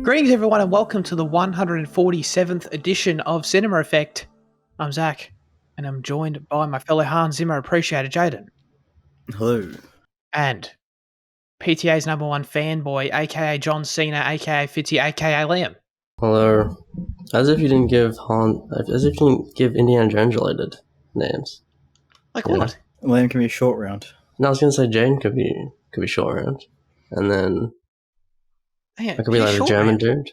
Greetings, everyone, and welcome to the 147th edition of Cinema Effect. I'm Zach, and I'm joined by my fellow Hans Zimmer appreciator, Jaden. Hello. And PTA's number one fanboy, aka John Cena, aka Fitzy, aka Liam. Hello. As if you didn't give Indiana Jones related names. Like what? Liam can be a short round. No, I was gonna say Jane could be short round. And then Yeah, I could be like a German dude.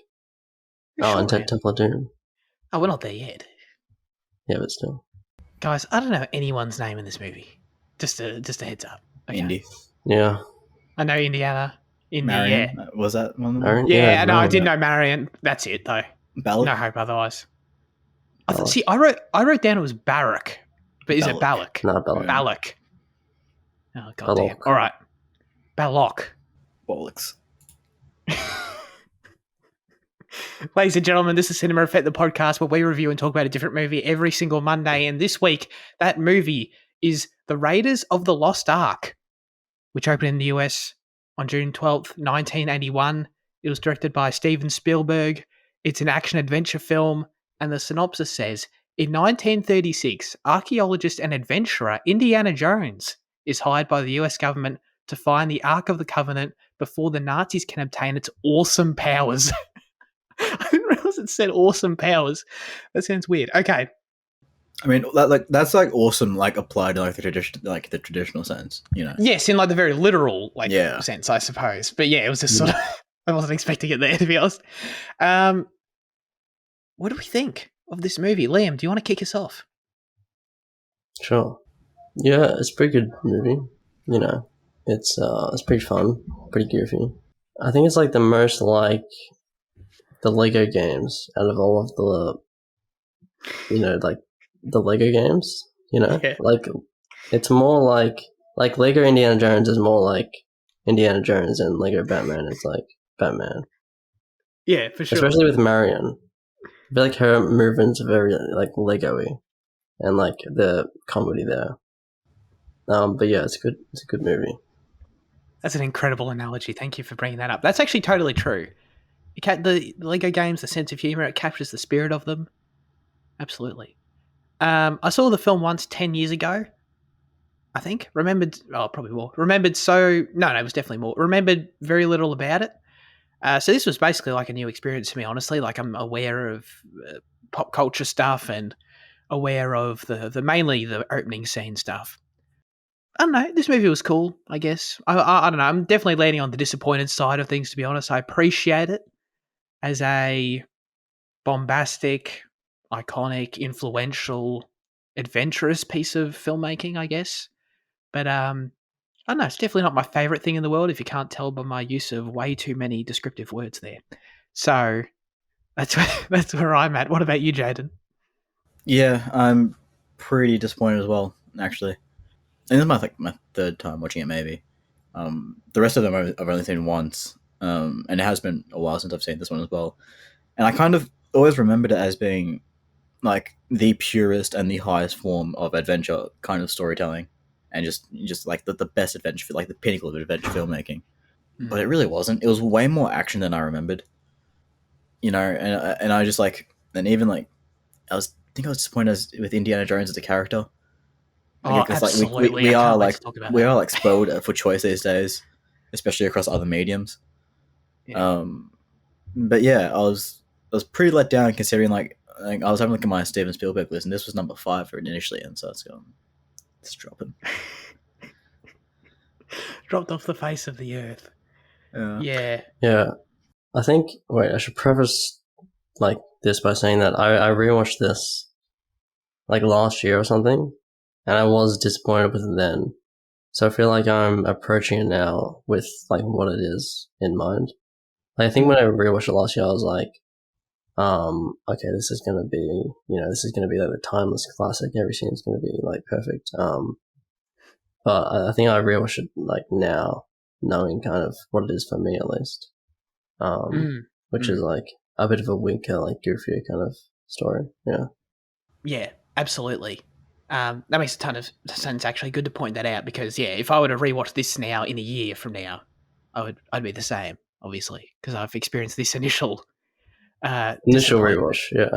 Oh, and Short Temple Doom. Oh, we're not there yet. Yeah, but still. Guys, I don't know anyone's name in this movie. Just a heads up. Okay. Indy. Yeah. I know Indiana. Marion. Yeah. Was that one of them? Marion? Yeah, no, I did know. know Marion. That's it, though. Balak? No hope otherwise. Balak. See, I wrote down it was Barak, but is it Balak? Not Balak. Balak. Oh, god Balak. damn. All right. Balak. Bollocks. Ladies and gentlemen, this is Cinema Effect, the podcast where we review and talk about a different movie every single Monday. And this week, that movie is The Raiders of the Lost Ark, which opened in the US on June 12th, 1981. It was directed by Steven Spielberg. It's an action-adventure film, and the synopsis says, in 1936, archaeologist and adventurer Indiana Jones is hired by the US government to find the Ark of the Covenant before the Nazis can obtain its awesome powers. I didn't realize it said awesome powers. That sounds weird. Okay. I mean, that's awesome, applied to the traditional sense, you know. Yes, in the very literal Yeah. sense, I suppose. But yeah, it was just sort of I wasn't expecting it there, to be honest. What do we think of this movie? Liam, do you want to kick us off? Sure. Yeah, it's a pretty good movie. You know. It's pretty fun, pretty goofy. I think it's the most like the Lego games out of all of the Lego games, Yeah. It's more like Lego Indiana Jones is more like Indiana Jones, and Lego Batman is like Batman. Yeah, for sure. Especially with Marion. I feel like her movements are very Lego-y, and the comedy there. But yeah, it's a good movie. That's an incredible analogy. Thank you for bringing that up. That's actually totally true. The Lego games, the sense of humor, it captures the spirit of them. Absolutely. I saw the film once 10 years ago, I think. Probably more. No, it was definitely more. Remembered very little about it. So this was basically a new experience to me, honestly. I'm aware of pop culture stuff and aware of mainly the opening scene stuff. I don't know. This movie was cool, I guess. I don't know. I'm definitely leaning on the disappointed side of things, to be honest. I appreciate it as a bombastic, iconic, influential, adventurous piece of filmmaking, I guess. But I don't know. It's definitely not my favorite thing in the world, if you can't tell by my use of way too many descriptive words there. So that's where I'm at. What about you, Jaden? Yeah, I'm pretty disappointed as well, actually. And this is my third time watching it, maybe. The rest of them I've only seen once, and it has been a while since I've seen this one as well. And I kind of always remembered it as being the purest and the highest form of adventure kind of storytelling, and just the best adventure, the pinnacle of adventure filmmaking. But it really wasn't. It was way more action than I remembered. You know, and I just and even I was disappointed with Indiana Jones as a character. Absolutely. We are spoiled for choice these days, especially across other mediums. Yeah. But yeah, I was pretty let down considering I was having a look at my Steven Spielberg list, and this was number 5 for it initially, and so it's dropping. Dropped off the face of the earth. Yeah. Yeah. I think, I should preface this by saying that I rewatched this last year or something, and I was disappointed with it then. So I feel like I'm approaching it now with what it is in mind. I think when I rewatched it last year, I was okay, this is gonna be, the timeless classic. Every scene's gonna be perfect. But I think I rewatched it now, knowing kind of what it is for me at least. Which is a bit of a weaker, goofier kind of story. Yeah. Yeah, absolutely. That makes a ton of sense. Actually, good to point that out, because if I were to rewatch this now in a year from now, I'd be the same. obviously, because I've experienced this initial Initial disappointment. rewatch, yeah.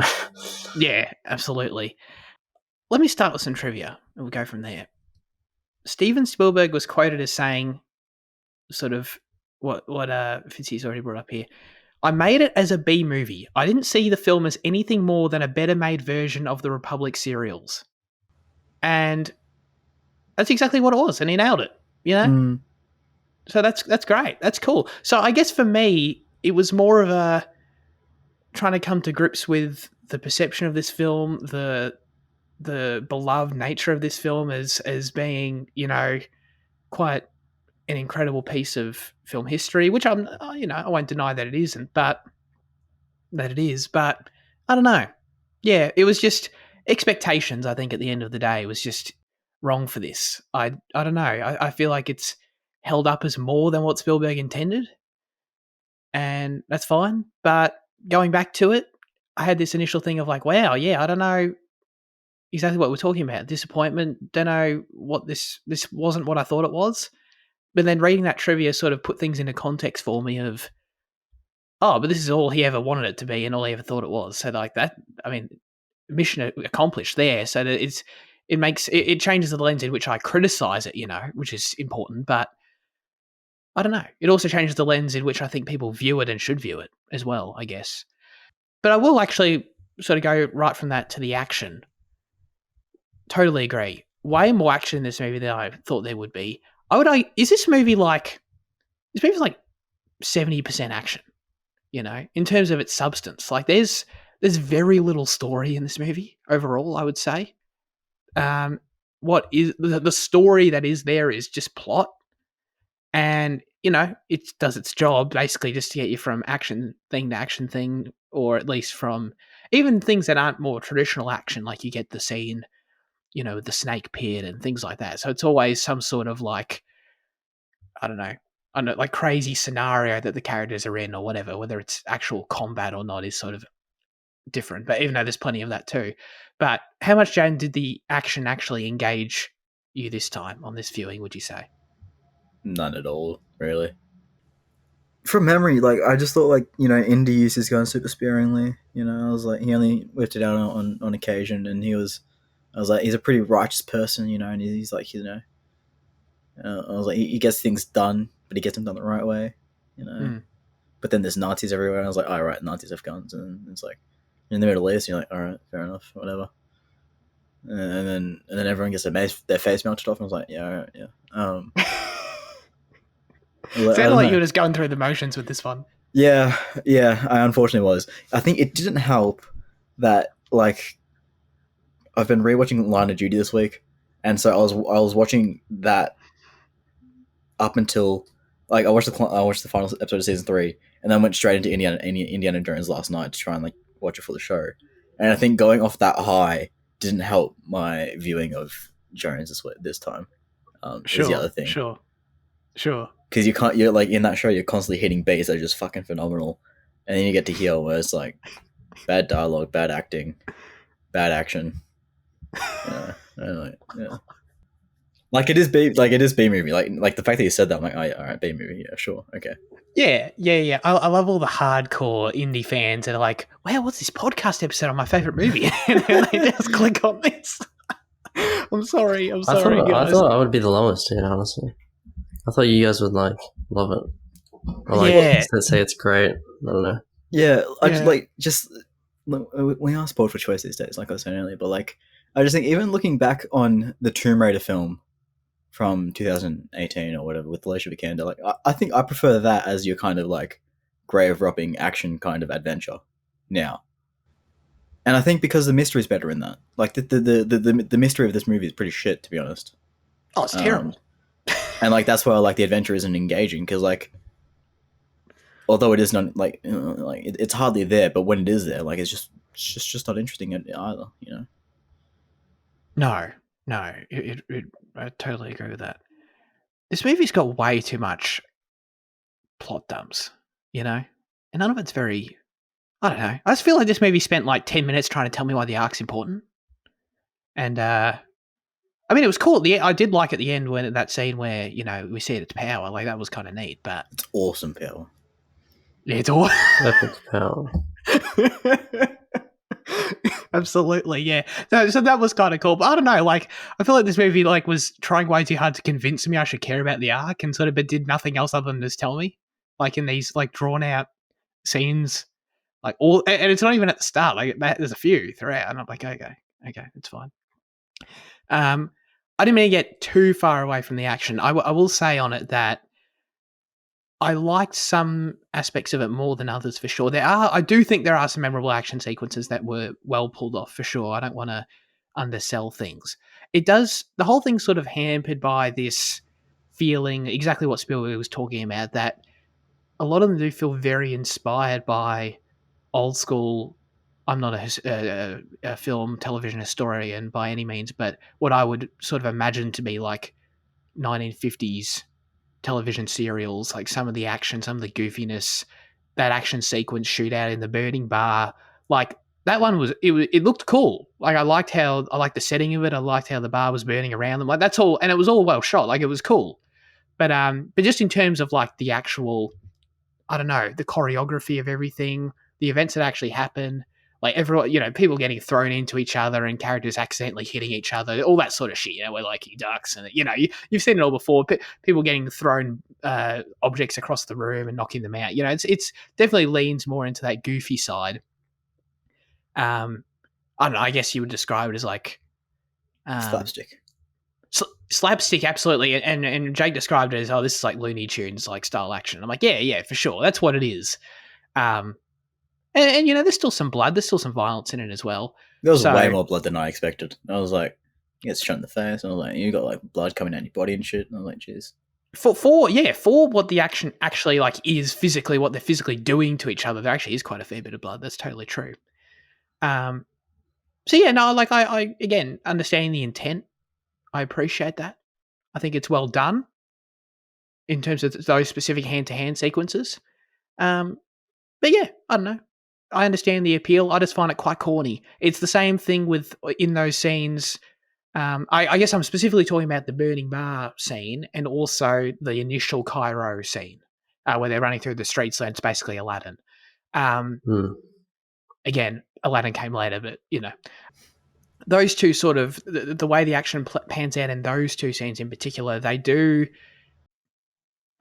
Yeah, absolutely. Let me start with some trivia, and we'll go from there. Steven Spielberg was quoted as saying, sort of what Fitzy's already brought up here. I made it as a B movie. I didn't see the film as anything more than a better made version of the Republic serials. And that's exactly what it was, and he nailed it, you know? Mm. So that's great. That's cool. So I guess for me, it was more of a trying to come to grips with the perception of this film, the beloved nature of this film as being, you know, quite an incredible piece of film history, which I'm, you know, I won't deny that it isn't, but that it is. But I don't know. Yeah, it was just expectations. I think at the end of the day was just wrong for this. I don't know. I feel like it's held up as more than what Spielberg intended, and that's fine. But going back to it, I had this initial thing of like, wow, yeah, I don't know exactly what we're talking about. Disappointment. Don't know what this wasn't what I thought it was. But then reading that trivia sort of put things into context for me of, oh, but this is all he ever wanted it to be and all he ever thought it was. So like that, I mean, mission accomplished there. So that it changes the lens in which I criticize it, you know, which is important. But I don't know. It also changes the lens in which I think people view it and should view it as well, I guess. But I will actually sort of go right from that to the action. Totally agree. Way more action in this movie than I thought there would be. Is this movie like 70% action, you know, in terms of its substance. Like there's very little story in this movie overall, I would say. What is the story that is there is just plot. And, you know, it does its job basically just to get you from action thing to action thing, or at least from even things that aren't more traditional action, like you get the scene, you know, the snake pit and things like that. So it's always some sort of like, I don't know, like crazy scenario that the characters are in or whatever, whether it's actual combat or not is sort of different. But even though there's plenty of that too. But how much, Jane, did the action actually engage you this time on this viewing, would you say? None at all, really. From memory, like I just thought, like, you know, Indy used his gun super sparingly. You know, I was like, he only whipped it out on occasion, and I was like, he's a pretty righteous person, you know, and he's like, you know, I was like, he gets things done, but he gets them done the right way, you know. Mm. But then there's Nazis everywhere, and I was like, oh, right, Nazis have guns, and it's like in the Middle East, and you're like, all right, fair enough, whatever. And then everyone gets their face melted off, and I was like, yeah, all right, yeah. Sounded like you were just going through the motions with this one. Yeah, I unfortunately was. I think it didn't help that, like, I've been rewatching Line of Duty this week, and so I was watching that up until, like, I watched the final episode of season 3, and then went straight into Indiana Jones last night to try and, like, watch it for the show. And I think going off that high didn't help my viewing of Jones this time. Is the other thing. Sure. Because you're like, in that show, you're constantly hitting beats that are just fucking phenomenal, and then you get to hear where it's like bad dialogue, bad acting, bad action. Yeah, like it is B movie. Like the fact that you said that, I'm like, oh yeah, all right, B movie, yeah, sure, okay. Yeah. I love all the hardcore indie fans that are like, wow, what's this podcast episode on my favorite movie? And then they just click on this. I'm sorry, guys. I thought I would be the lowest here, honestly. I thought you guys would, like, love it. Or, like, say it's great. I don't know. Yeah, we are spoiled for choice these days, like I was saying earlier, but, like, I just think even looking back on the Tomb Raider film from 2018 or whatever with Alicia Vikander, like, I think I prefer that as your kind of, like, grave-robbing action kind of adventure now. And I think because the mystery is better in that. Like, the mystery of this movie is pretty shit, to be honest. Oh, it's terrible. And, like, that's why, like, the adventure isn't engaging, because, like, although it is not, like, you know, like, it's hardly there, but when it is there, like, it's just not interesting either, you know. No, I totally agree with that. This movie's got way too much plot dumps, you know, and none of it's very. I don't know. I just feel like this movie spent like 10 minutes trying to tell me why the ark's important, and I mean, it was cool. I did like at the end when that scene where, you know, we see it at its power. Like, that was kind of neat. But it's awesome power. Yeah, it's all Epic power. absolutely, yeah. So that was kind of cool. But I don't know, like I feel like this movie like was trying way too hard to convince me I should care about the arc, and sort of but did nothing else other than just tell me, like in these like drawn out scenes, like all, and it's not even at the start. Like there's a few throughout, and I'm like, okay, it's fine. I didn't mean to get too far away from the action. I will say on it that I liked some aspects of it more than others for sure. I do think there are some memorable action sequences that were well pulled off for sure. I don't want to undersell things. The whole thing's sort of hampered by this feeling, exactly what Spielberg was talking about, that a lot of them do feel very inspired by old school. I'm not a film television historian by any means, but what I would sort of imagine to be like 1950s television serials, like some of the action, some of the goofiness, that action sequence shootout in the burning bar, like that one it looked cool. Like I liked the setting of it. I liked how the bar was burning around them. Like that's all, and it was all well shot. Like it was cool. But just in terms of like the actual, I don't know, the choreography of everything, the events that actually happen, like everyone, people getting thrown into each other and characters accidentally hitting each other, all that sort of shit, where like he ducks and, you've seen it all before. People getting thrown objects across the room and knocking them out. It's definitely leans more into that goofy side. I don't know, I guess you would describe it as like Slapstick. Slapstick, absolutely. And Jake described it as, oh, this is like Looney Tunes like style action. I'm like, yeah, for sure. That's what it is. And there's still some blood. There's still some violence in it as well. There was way more blood than I expected. I was like, he gets shot in the face. And I was like, you got like blood coming out your body and shit. And I was like, jeez. For what the action actually like is physically, what they're physically doing to each other, there actually is quite a fair bit of blood. That's totally true. So yeah, no, like I again understanding the intent. I appreciate that. I think it's well done in terms of those specific hand-to-hand sequences. But yeah, I don't know. I understand the appeal. I just find it quite corny. It's the same thing with in those scenes. I guess I'm specifically talking about the burning bar scene and also the initial Cairo scene where they're running through the streets. So it's basically Aladdin. Again, Aladdin came later, but those two sort of the way the action pans out in those two scenes in particular, they do.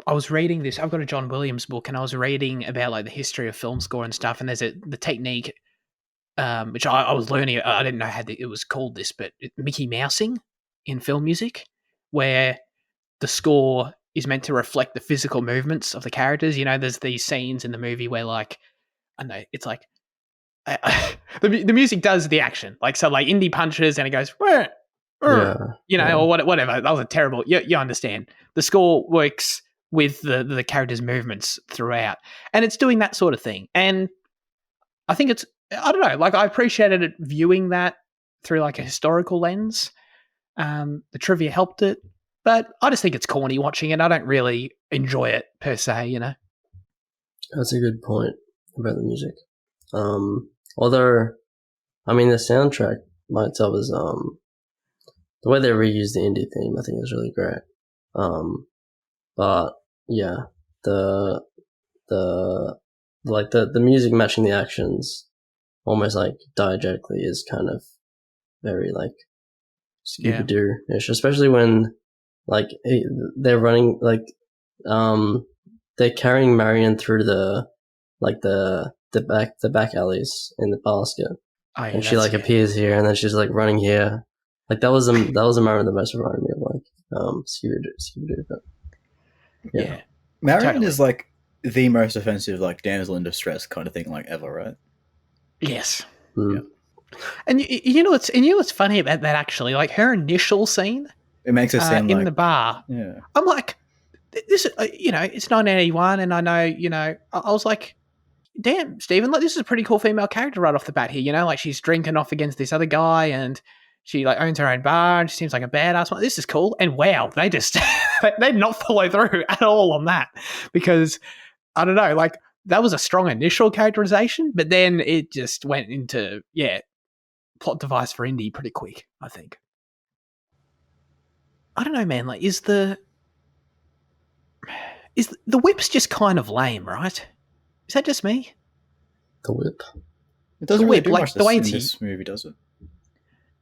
I was reading this. I've got a John Williams book, and I was reading about like the history of film score and stuff. And there's the technique, which I was learning. I didn't know how it was called this, but Mickey Mousing in film music, where the score is meant to reflect the physical movements of the characters. There's these scenes in the movie where like I don't know, it's like the music does the action, like so, like Indy punches and it goes, or whatever. That was a terrible. You understand? The score works with the characters' movements throughout, and it's doing that sort of thing. And I think I don't know, like I appreciated it viewing that through like a historical lens. The trivia helped it, but I just think it's corny watching it. I don't really enjoy it per se. That's a good point about the music. Although, I mean, the soundtrack by itself is the way they reuse the indie theme, I think is really great. But yeah, the music matching the actions, almost like diegetically, is kind of very like Scooby-Doo-ish, especially when like they're running like they're carrying Marion through the back alleys in the basket, and she like appears here, and then she's like running here. Like that was a moment that most reminded me of like Scooby-Doo. But yeah. Marion is like the most offensive like damsel in distress kind of thing like ever, right? Yes. Mm. Yeah. And you know what's funny about that actually? Like her initial scene, it makes her seem in like the bar. Yeah. I'm like, this, it's 1981, and I know, I was like, damn, Stephen, like this is a pretty cool female character right off the bat here. Like she's drinking off against this other guy, and she like owns her own bar, and she seems like a badass. Like, this is cool. And wow, they just they did not follow through at all on that, because I don't know, like that was a strong initial characterization, but then it just went into plot device for Indy pretty quick, I think. I don't know, man. Like, is the whip's just kind of lame, right? Is that just me? The whip. It doesn't The really whip, do like, much the way in it's this movie, does it?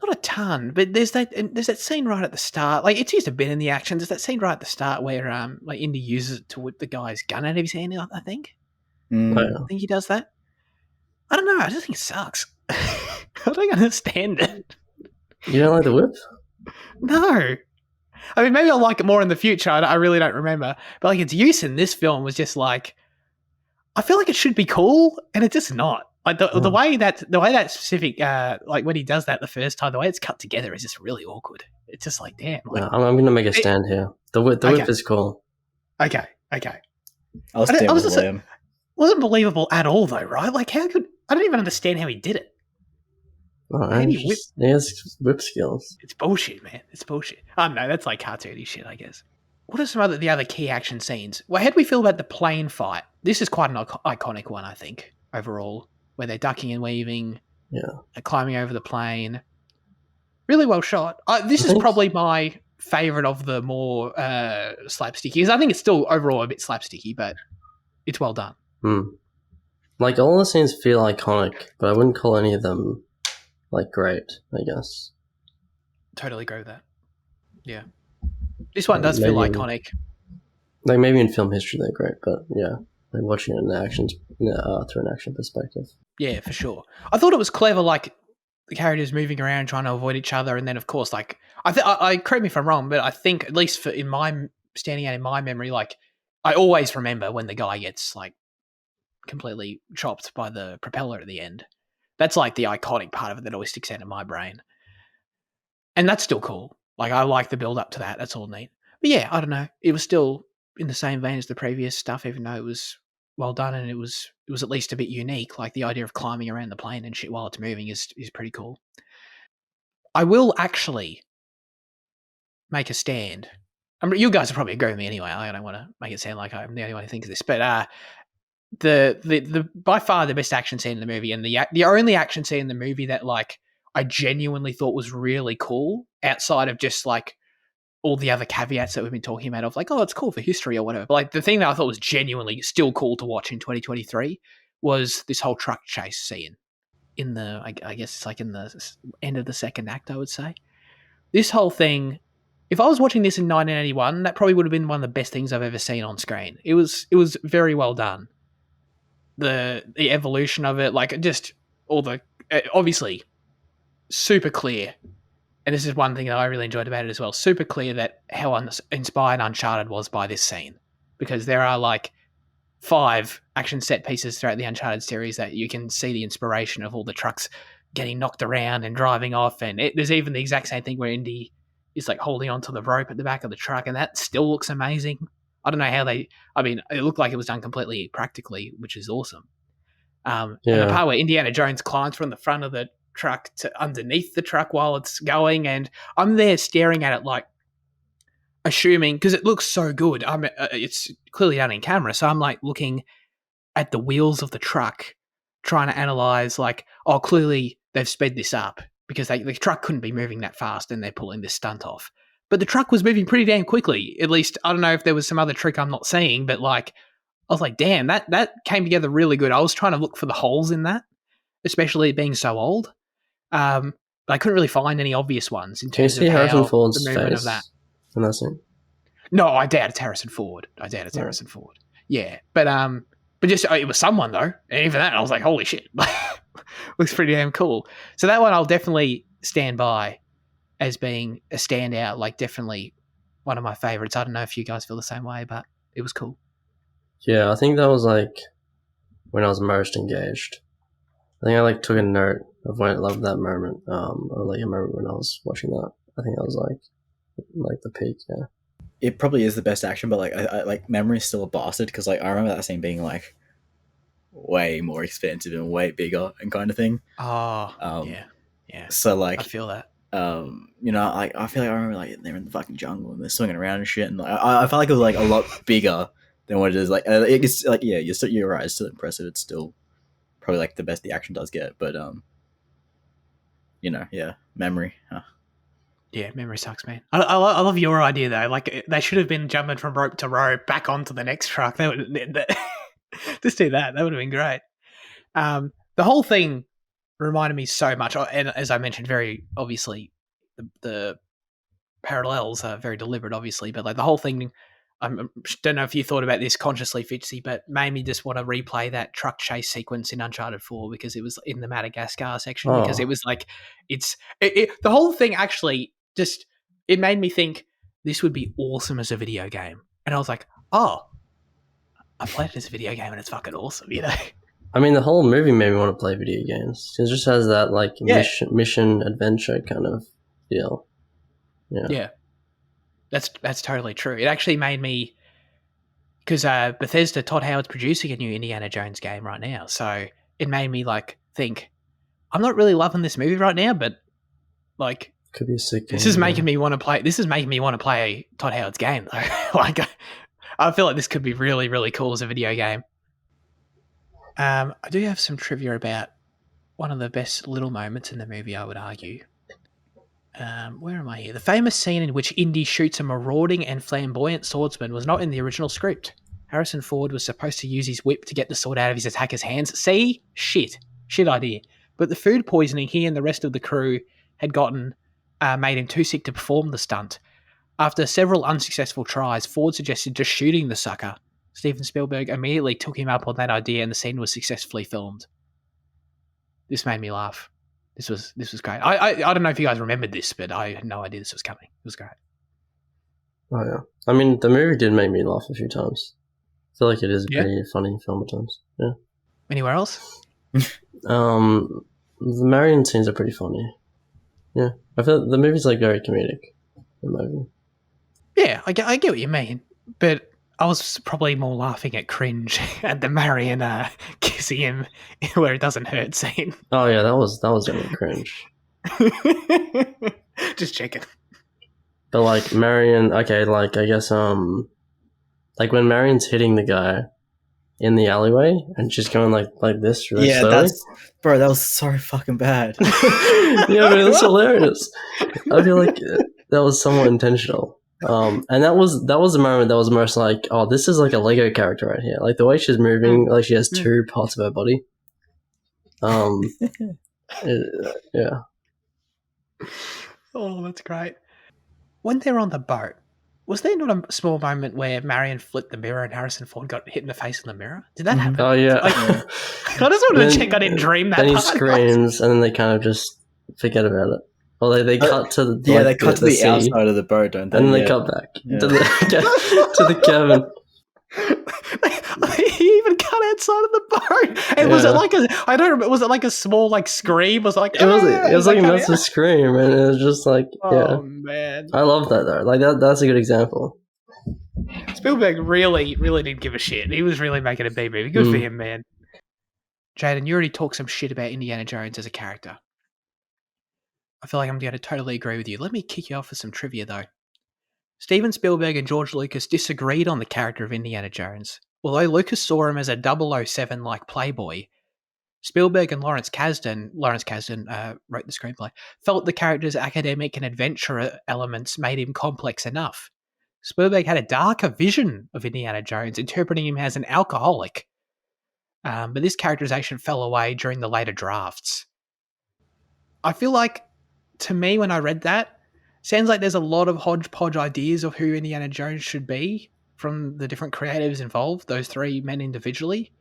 Not a ton, but there's that scene right at the start. Like, it's used a bit in the action. There's that scene right at the start where like Indy uses it to whip the guy's gun out of his hand. I think. Mm. Oh, yeah. I think he does that. I don't know. I just think it sucks. I don't understand it. You don't like the whip? No. I mean, maybe I'll like it more in the future. I really don't remember. But like, its use in this film was just like, I feel like it should be cool, and it's just not. Like the way that specific like when he does that the first time, the way it's cut together is just really awkward. It's just like, damn. Like, No, I'm going to make a stand here. The whip is cool. Okay. I'll stand I was with just- Liam. Wasn't believable at all, though, right? Like, how could I don't even understand how he did it. Oh, How do you whip? he has whip skills. It's bullshit, man. It's bullshit. I don't know. That's like cartoony shit, I guess. What are some the other key action scenes? Well, how do we feel about the plane fight? This is quite an iconic one, I think, overall, where they're ducking and weaving, climbing over the plane. Really well shot. This is probably my favorite of the more slapsticky. Because I think it's still overall a bit slapsticky, but it's well done. Like, all the scenes feel iconic, but I wouldn't call any of them, like, great, I guess. Totally agree with that. Yeah. This one does feel iconic. Like, maybe in film history they're great, but yeah, like watching it in action, through an action perspective. Yeah, for sure. I thought it was clever, like, the characters moving around trying to avoid each other, and then, of course, like, I correct me if I'm wrong, but I think, at least standing out in my memory, like, I always remember when the guy gets, like, completely chopped by the propeller at the end. That's like the iconic part of it that always sticks out in my brain. And that's still cool. Like, I like the build up to that. That's all neat. But yeah, I don't know. It was still in the same vein as the previous stuff, even though it was well done and it was at least a bit unique. Like, the idea of climbing around the plane and shit while it's moving is pretty cool. I will actually make a stand. I mean, you guys will probably agree with me anyway. I don't want to make it sound like I'm the only one who thinks this, but the by far the best action scene in the movie, and the only action scene in the movie that, like, I genuinely thought was really cool, outside of just like all the other caveats that we've been talking about of like, oh, it's cool for history or whatever. But like, the thing that I thought was genuinely still cool to watch in 2023 was this whole truck chase scene in the, I guess it's like in the end of the second act, I would say. This whole thing, if I was watching this in 1981, that probably would have been one of the best things I've ever seen on screen. It was very well done. The evolution of it, like, just all the, obviously super clear, and this is one thing that I really enjoyed about it as well, super clear that how inspired Uncharted was by this scene, because there are like 5 action set pieces throughout the Uncharted series that you can see the inspiration of all the trucks getting knocked around and driving off, and there's even the exact same thing where Indy is like holding onto the rope at the back of the truck, and that still looks amazing. I don't know how it looked like it was done completely practically, which is awesome. And the part where Indiana Jones climbs from the front of the truck to underneath the truck while it's going, and I'm there staring at it, like, assuming, because it looks so good, it's clearly done in camera, so I'm like looking at the wheels of the truck, trying to analyze, like, oh, clearly they've sped this up because the truck couldn't be moving that fast and they're pulling this stunt off. But the truck was moving pretty damn quickly. At least, I don't know if there was some other trick I'm not seeing, but like, I was like, damn, that came together really good. I was trying to look for the holes in that, especially it being so old. But I couldn't really find any obvious ones in terms of how the movement of that. And that's it. No, I doubt it's Harrison Ford. Ford. Yeah, but just it was someone though, and even that I was like, holy shit, looks pretty damn cool. So that one I'll definitely stand by as being a standout, like definitely one of my favorites. I don't know if you guys feel the same way, but it was cool. Yeah, I think that was like when I was most engaged. I think I like took a note of when I loved that moment, or like a moment when I was watching that. I think that was like the peak. Yeah, it probably is the best action, but like I like memory's still a bastard, because like I remember that scene being like way more expensive and way bigger and kind of thing. Yeah. So like I feel that. You know, like I feel like I remember like they're in the fucking jungle and they're swinging around and shit, and like I felt like it was like a lot bigger than what it is. Like it's like, yeah, you're right. It's still impressive. It's still probably like the best the action does get, but you know, yeah, memory. Yeah, memory sucks, man. I love your idea though. Like, they should have been jumping from rope to rope back onto the next truck. That Just do that. That would have been great. The whole thing reminded me so much, and as I mentioned, very obviously, the parallels are very deliberate, obviously, but like the whole thing. I don't know if you thought about this consciously, Fitzy, but made me just want to replay that truck chase sequence in Uncharted 4 because it was in the Madagascar section. Because it was like, the whole thing actually just, it made me think this would be awesome as a video game. And I was like, oh, I played it as a video game and it's fucking awesome, you know? I mean, the whole movie made me want to play video games. It just has that like mission adventure kind of feel. Yeah. That's totally true. It actually made me, because Bethesda, Todd Howard's producing a new Indiana Jones game right now, so it made me like think, I'm not really loving this movie right now, but like, could be a sick game. This is making me want to play. This is making me want to play Todd Howard's game though. Like, I feel like this could be really, really cool as a video game. I do have some trivia about one of the best little moments in the movie, I would argue. Where am I here? The famous scene in which Indy shoots a marauding and flamboyant swordsman was not in the original script. Harrison Ford was supposed to use his whip to get the sword out of his attacker's hands. See? Shit idea. But the food poisoning he and the rest of the crew had gotten made him too sick to perform the stunt. After several unsuccessful tries, Ford suggested just shooting the sucker. Steven Spielberg immediately took him up on that idea and the scene was successfully filmed. This made me laugh. This was great. I don't know if you guys remembered this, but I had no idea this was coming. It was great. Oh yeah. I mean, the movie did make me laugh a few times. I feel like it is a pretty funny film at times. Yeah. Anywhere else? The Marion scenes are pretty funny. Yeah. I feel the movie's like very comedic. In my view. Yeah, I get what you mean, but I was probably more laughing at cringe at the Marion kissing him where it doesn't hurt scene. Oh yeah, that was definitely cringe. Just checking. But like Marion, okay, like I guess like when Marion's hitting the guy in the alleyway and she's going like this really slowly. That was so fucking bad. Yeah, but it was hilarious. I feel like that was somewhat intentional. And that was a moment that was most like, oh, this is like a Lego character right here. Like the way she's moving, like she has two parts of her body. Yeah. Oh, that's great. When they're on the boat, was there not a small moment where Marion flipped the mirror and Harrison Ford got hit in the face in the mirror? Did that happen? Oh yeah. I just wanted to check I didn't dream that. Then he screams, and then they kind of just forget about it. Well, they cut to the they cut to the outside of the boat, don't they? And then they cut back to the cabin. He even cut outside of the boat. And was it like I don't remember. Was it like a small like scream? Was it like it was like a massive scream, and it was just like man. I love that though. Like that's a good example. Spielberg really didn't give a shit. He was really making a B movie. Good for him, man. Jaden, you already talked some shit about Indiana Jones as a character. I feel like I'm going to totally agree with you. Let me kick you off with some trivia, though. Steven Spielberg and George Lucas disagreed on the character of Indiana Jones. Although Lucas saw him as a 007-like playboy, Spielberg and Lawrence Kasdan wrote the screenplay, felt the character's academic and adventurer elements made him complex enough. Spielberg had a darker vision of Indiana Jones, interpreting him as an alcoholic. But this characterization fell away during the later drafts. I feel like, to me, when I read that, sounds like there's a lot of hodgepodge ideas of who Indiana Jones should be from the different creatives involved, those three men individually.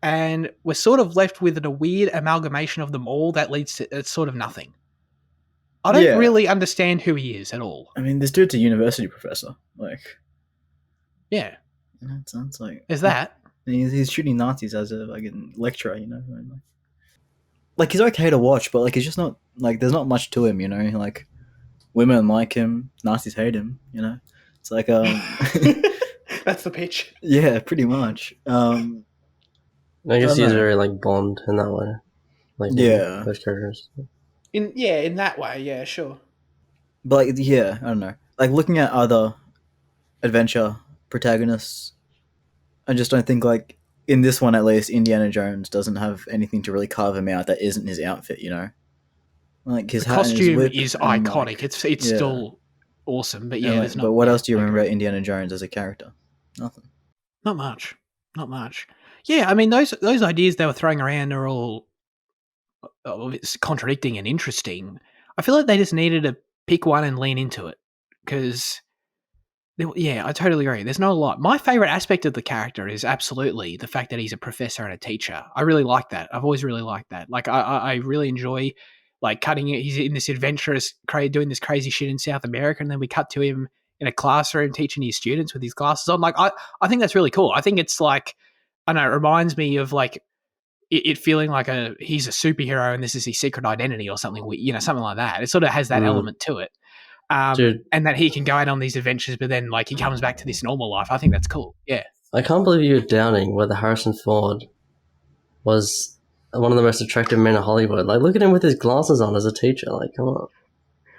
And we're sort of left with a weird amalgamation of them all that leads to sort of nothing. I don't really understand who he is at all. I mean, this dude's a university professor. Like, yeah. It sounds like... Is that? He's shooting Nazis as a lecturer, you know? Like, he's okay to watch, but, like, he's just not... Like, there's not much to him, you know? Like, women like him, Nazis hate him, you know? It's like, That's the pitch. Yeah, pretty much. I guess he's very, like, Bond in that way. Like, those characters. In that way, yeah, sure. But, like, I don't know. Like, looking at other adventure protagonists, I just don't think, like, in this one at least, Indiana Jones doesn't have anything to really carve him out that isn't his outfit, you know? Like, his costume is iconic. Like, it's still awesome, but there's not. But what else do you remember about Indiana Jones as a character? Nothing. Not much. Yeah, I mean those ideas they were throwing around are all it's contradicting and interesting. I feel like they just needed to pick one and lean into it because yeah, I totally agree. There's not a lot. My favorite aspect of the character is absolutely the fact that he's a professor and a teacher. I really like that. I've always really liked that. Like, I really enjoy like cutting it. He's in this adventurous, doing this crazy shit in South America, and then we cut to him in a classroom teaching his students with his glasses on. Like, I think that's really cool. I think it's like, I don't know, it reminds me of like it feeling like he's a superhero and this is his secret identity or something. You know, something like that. It sort of has that element to it. And that he can go out on these adventures, but then like he comes back to this normal life. I think that's cool. Yeah. I can't believe you're doubting whether Harrison Ford was one of the most attractive men in Hollywood. Like, look at him with his glasses on as a teacher. Like, come on.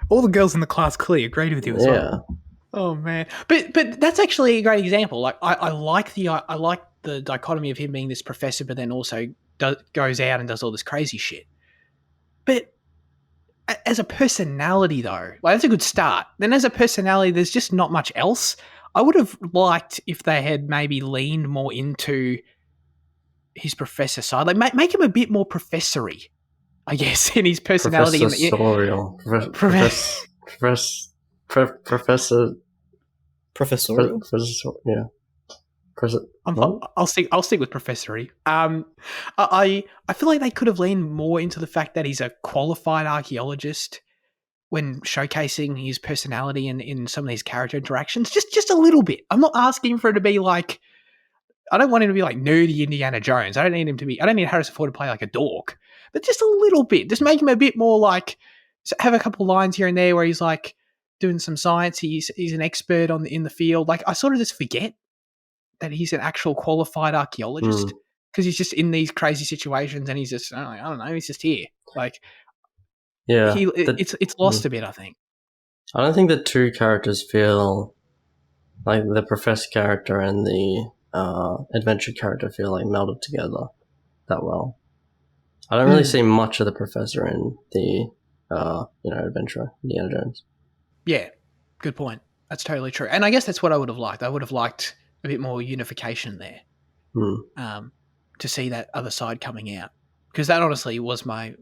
All the girls in the class clearly agreed with you as well. Oh man, but that's actually a great example. Like, I like the dichotomy of him being this professor, but then also goes out and does all this crazy shit. But as a personality, though, like that's a good start. Then as a personality, there's just not much else. I would have liked if they had maybe leaned more into his professor side, like make him a bit more professory, I guess, in his personality. Professorial. Professorial. Yeah. I'll stick with professory. I feel like they could have leaned more into the fact that he's a qualified archaeologist when showcasing his personality in some of these character interactions. Just a little bit. I'm not asking for it to be like. I don't want him to be like nerdy Indiana Jones. I don't need Harrison Ford to play like a dork, but just a little bit. Just make him a bit more like. Have a couple lines here and there where he's like doing some science. He's an expert in the field. Like I sort of just forget that he's an actual qualified archaeologist because he's just in these crazy situations and he's just I don't know, he's just here. Like, yeah, it's lost a bit, I think. I don't think the two characters feel like the professor character and the adventure character feel like melded together that well. I don't really see much of the professor in the adventurer Indiana Jones. Yeah, good point. That's totally true, and I guess that's what I would have liked. I would have liked a bit more unification there, to see that other side coming out, because that honestly was my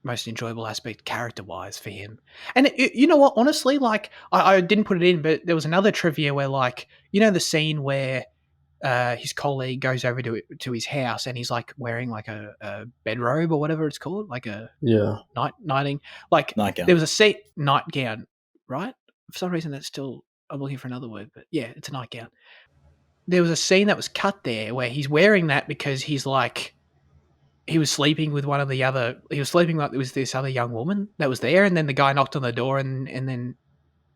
most enjoyable aspect character-wise for him. And you know what? Honestly, like I didn't put it in, but there was another trivia where, like, you know, the scene where his colleague goes over to his house and he's like wearing like a bedrobe or whatever it's called, like a nightgown. There was a nightgown, right? For some reason, I'm looking for another word, but yeah, it's a nightgown. There was a scene that was cut there where he's wearing that because he's like, he was sleeping with there was this other young woman that was there, and then the guy knocked on the door and then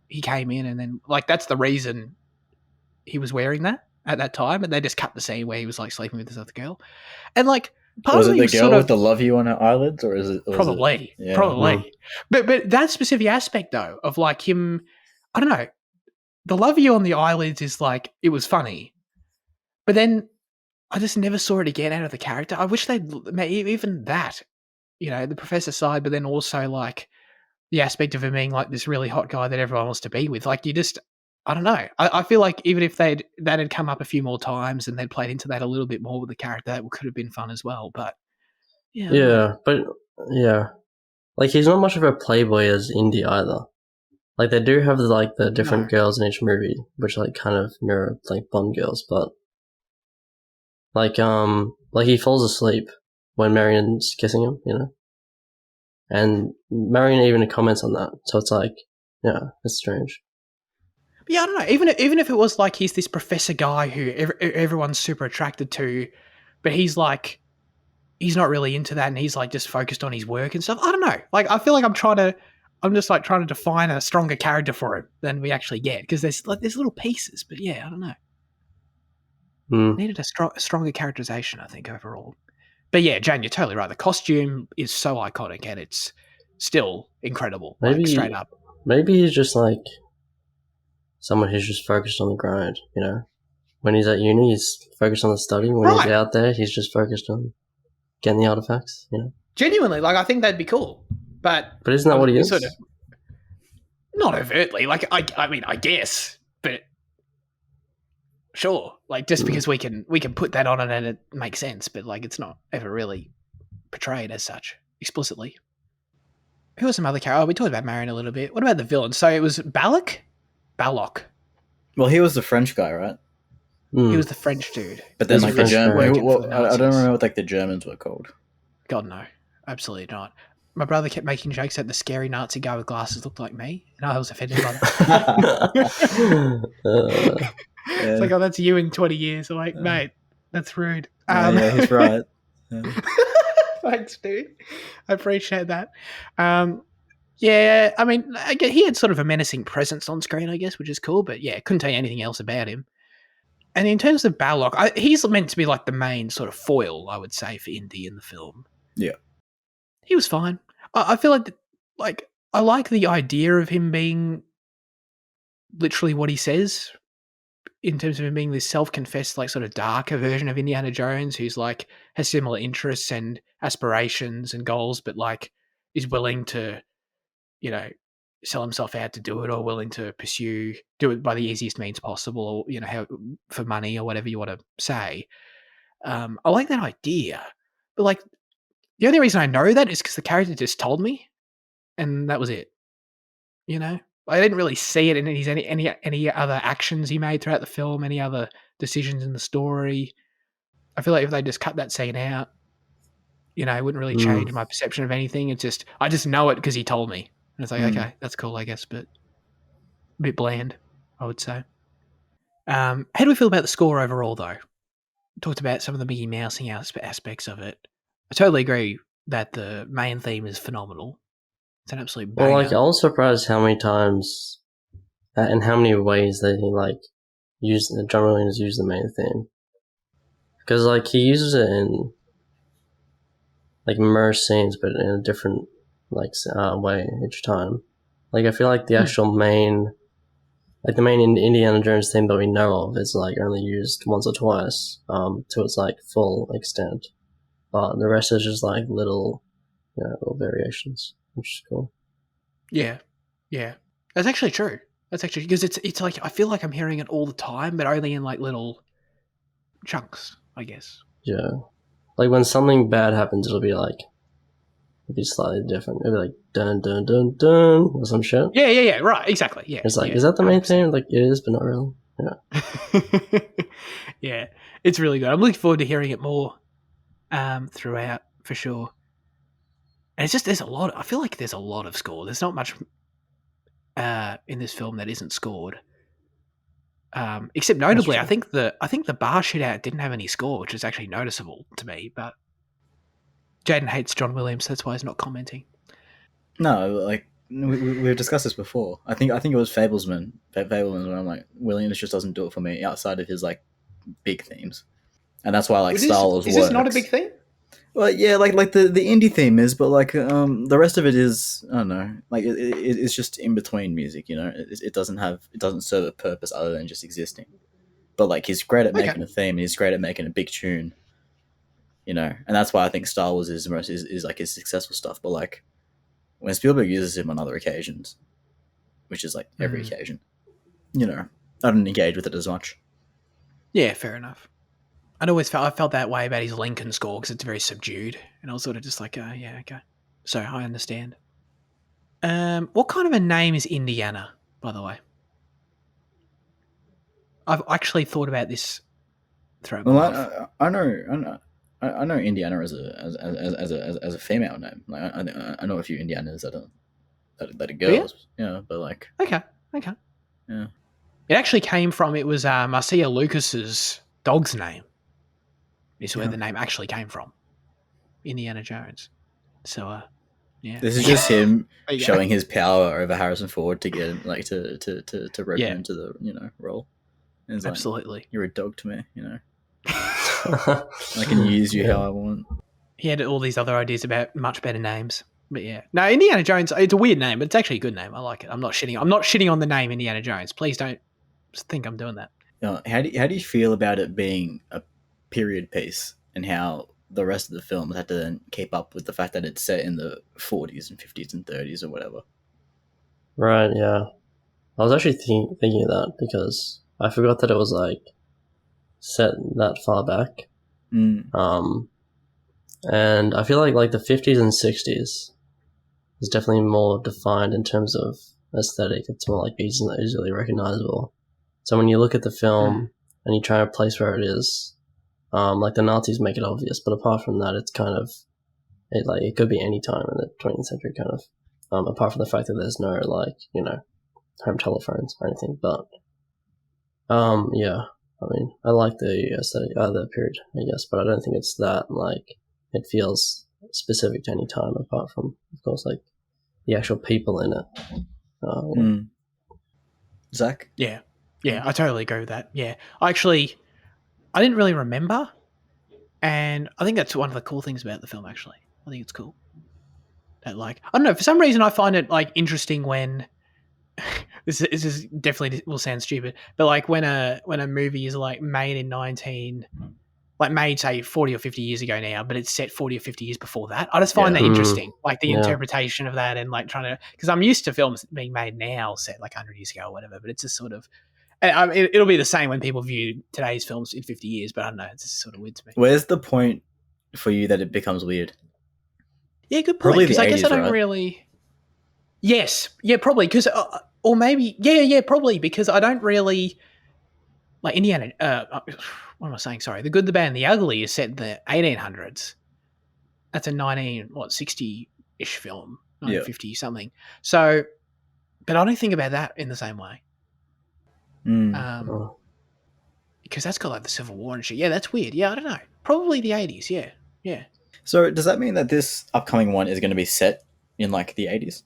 he came in, and then like that's the reason he was wearing that at that time, and they just cut the scene where he was like sleeping with this other girl. And like was it the girl with the love you on her eyelids, or is it probably. But that specific aspect though of like him, I don't know, the love you on the eyelids is like, it was funny. But then I just never saw it again out of the character. I wish they'd even that, you know, the professor side, but then also like the aspect of him being like this really hot guy that everyone wants to be with. Like I don't know. I feel like even if that had come up a few more times and they'd played into that a little bit more with the character, that could have been fun as well. But yeah, like he's not much of a playboy as Indy either. Like they do have like the different girls in each movie, which like kind of mirror like Bond girls, but like he falls asleep when Marion's kissing him, you know, and Marion even comments on that. So it's like, yeah, it's strange. Yeah, I don't know. Even if it was like he's this professor guy who everyone's super attracted to, but he's like, he's not really into that, and he's like just focused on his work and stuff. I don't know. Like I feel like I'm just like trying to define a stronger character for him than we actually get, because there's little pieces, but yeah, I don't know. Needed a stronger characterization, I think, overall. But yeah, Jane, you're totally right. The costume is so iconic, and it's still incredible. Maybe like, straight up. Maybe he's just like someone who's just focused on the grind. You know, when he's at uni, he's focused on the study. When he's out there, he's just focused on getting the artifacts. You know, genuinely, like I think that'd be cool. But isn't that what he is? Sort of, not overtly. Like I mean, I guess, but sure, like just because we can put that on it and it makes sense, but like it's not ever really portrayed as such explicitly. Who was some other character? Oh, we talked about Marion a little bit. What about the villain? So it was Balak? Balok. Well, he was the French guy, right? He was the French dude. But then, He's like a the French German, guy. I don't remember what like the Germans were called. God, no. Absolutely not. My brother kept making jokes that the scary Nazi guy with glasses looked like me, and I was offended by that. It's like, oh, that's you in 20 years. I'm like, mate, that's rude. Yeah, he's right. Yeah. Thanks, dude. I appreciate that. Yeah, I mean, he had sort of a menacing presence on screen, I guess, which is cool, but yeah, couldn't tell you anything else about him. And in terms of Balok, he's meant to be like the main sort of foil, I would say, for Indy in the film. Yeah. He was fine. I feel like I like the idea of him being literally what he says, in terms of him being this self-confessed, like sort of darker version of Indiana Jones, who's like has similar interests and aspirations and goals, but like is willing to, you know, sell himself out to do it, or willing to do it by the easiest means possible, or, you know, for money or whatever you want to say. I like that idea, but like the only reason I know that is because the character just told me, and that was it. You know, I didn't really see it in any other actions he made throughout the film, any other decisions in the story. I feel like if they just cut that scene out, you know, it wouldn't really change my perception of anything. It's just I just know it because he told me, and it's like, okay, that's cool, I guess, but a bit bland, I would say. How do we feel about the score overall, though? We talked about some of the Mickey Mousing aspects of it. I totally agree that the main theme is phenomenal. It's an absolute banger. Well, like, I was surprised how many times and how many ways that he, like, John Williams used the main theme. Because, like, he uses it in, like, merged scenes, but in a different, like, way each time. Like, I feel like the actual main, like, the main Indiana Jones theme that we know of is, like, only used once or twice, to its, like, full extent. But the rest is just, like, little, you know, little variations, which is cool. Yeah. That's actually true. That's actually, because it's like, I feel like I'm hearing it all the time, but only in, like, little chunks, I guess. Yeah. Like, when something bad happens, it'll be slightly different. It'll be like, dun, dun, dun, dun, or some shit. Yeah, right, exactly, yeah. It's like, yeah, is that the main 100%. theme? Like, it is, but not really. Yeah. Yeah, it's really good. I'm looking forward to hearing it more throughout, for sure. And it's just, I feel like there's a lot of score. There's not much in this film that isn't scored. Except notably, I think the bar shootout didn't have any score, which is actually noticeable to me. But Jaden hates John Williams, so that's why he's not commenting. No, like we've discussed this before. I think it was Fableman when I'm like, Williams just doesn't do it for me outside of his like big themes, and that's why like Star Wars is works. this not a big theme? Well, yeah, like the indie theme is, but like the rest of it is, I don't know, like it's just in between music, you know. It doesn't serve a purpose other than just existing. But like he's great at making a theme, and he's great at making a big tune, you know. And that's why I think Star Wars is like his successful stuff. But like when Spielberg uses him on other occasions, which is like every occasion, you know, I don't engage with it as much. Yeah, fair enough. I felt that way about his Lincoln score because it's very subdued, and I was sort of just like, yeah, okay. So I understand. What kind of a name is Indiana, by the way? I've actually thought about this throughout my life. I know Indiana as a female name. Like I know a few Indianas that are girls. Yeah, but like okay, yeah. It actually came from Marcia Lucas's dog's name. Is where the name actually came from, Indiana Jones. So, yeah. This is just him showing his power over Harrison Ford to get him like to rope him into the role. And it's absolutely, like, you're a dog to me, you know. I can use you how I want. He had all these other ideas about much better names, but yeah, no, Indiana Jones. It's a weird name, but it's actually a good name. I like it. I'm not shitting on the name Indiana Jones. Please don't think I'm doing that. How do you feel about it being a period piece, and how the rest of the film had to then keep up with the fact that it's set in the 40s and 50s and 30s or whatever? Right, yeah. I was actually thinking of that because I forgot that it was like set that far back. Mm. And I feel like the 50s and 60s is definitely more defined in terms of aesthetic. It's more like easily recognizable. So when you look at the film and you try to place where it is, like the Nazis make it obvious, but apart from that, it's kind of it could be any time in the 20th century, kind of. Apart from the fact that there's no home telephones or anything, but yeah. I mean, I like the aesthetic, the period, I guess, but I don't think it's that it feels specific to any time apart from, of course, like the actual people in it. Zach? Yeah, I totally agree with that. Yeah, I didn't really remember, and I think that's one of the cool things about the film. Actually, I think it's cool that I don't know, for some reason I find it interesting when this is definitely will sound stupid, but when a movie is made in made say 40 or 50 years ago now, but it's set 40 or 50 years before that. I just find that interesting, the interpretation of that, and trying to, because I'm used to films being made now set 100 years ago or whatever, but it's just sort of, it'll be the same when people view today's films in 50 years, but I don't know, it's just sort of weird to me. Where's the point for you that it becomes weird? Yeah, good point. Because I guess I don't really. Yes, yeah, probably because, or maybe, yeah, probably because I don't really Indiana. What am I saying? Sorry, The Good, the Bad, and the Ugly is set in the 1800s. That's a 60-ish film, 1950 something. So, but I don't think about that in the same way. Because that's got the Civil War and shit. Yeah, that's weird. Yeah, I don't know. Probably the 80s. Yeah. So does that mean that this upcoming one is going to be set in the 80s?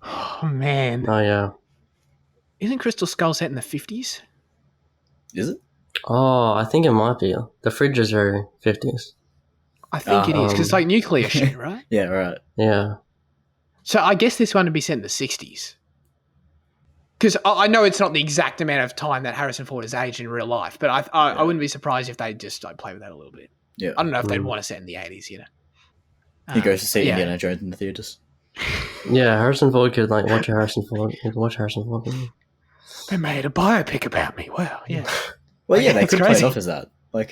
Oh man. Oh yeah. Isn't Crystal Skull set in the 50s? Is it? Oh, I think it might be. The fridge is very 50s. I think it is, because it's nuclear shit, right? Yeah, right. Yeah. So I guess this one would be set in the 60s. Because I know it's not the exact amount of time that Harrison Ford has aged in real life, but I wouldn't be surprised if they just play with that a little bit. Yeah. I don't know if they'd want to set in the 80s, He goes to see Indiana Jones in the theaters. Yeah, Harrison Ford could watch Harrison Ford. You could watch Harrison Ford. They made a biopic about me. Wow, yeah. Well, yeah, they could play it off as that. They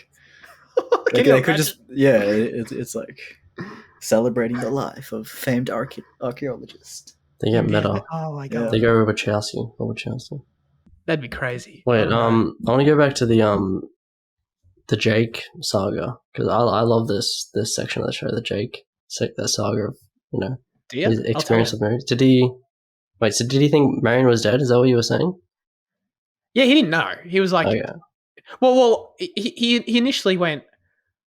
could just, it's celebrating the life of famed archaeologist. They get meta. Oh my god. They go over Wachowski. That'd be crazy. Wait, I want to go back to the Jake saga, because I love this section of the show, the Jake the saga of his experience with Marion. Did he think Marion was dead? Is that what you were saying? Yeah, he didn't know. He was like, well, he initially went,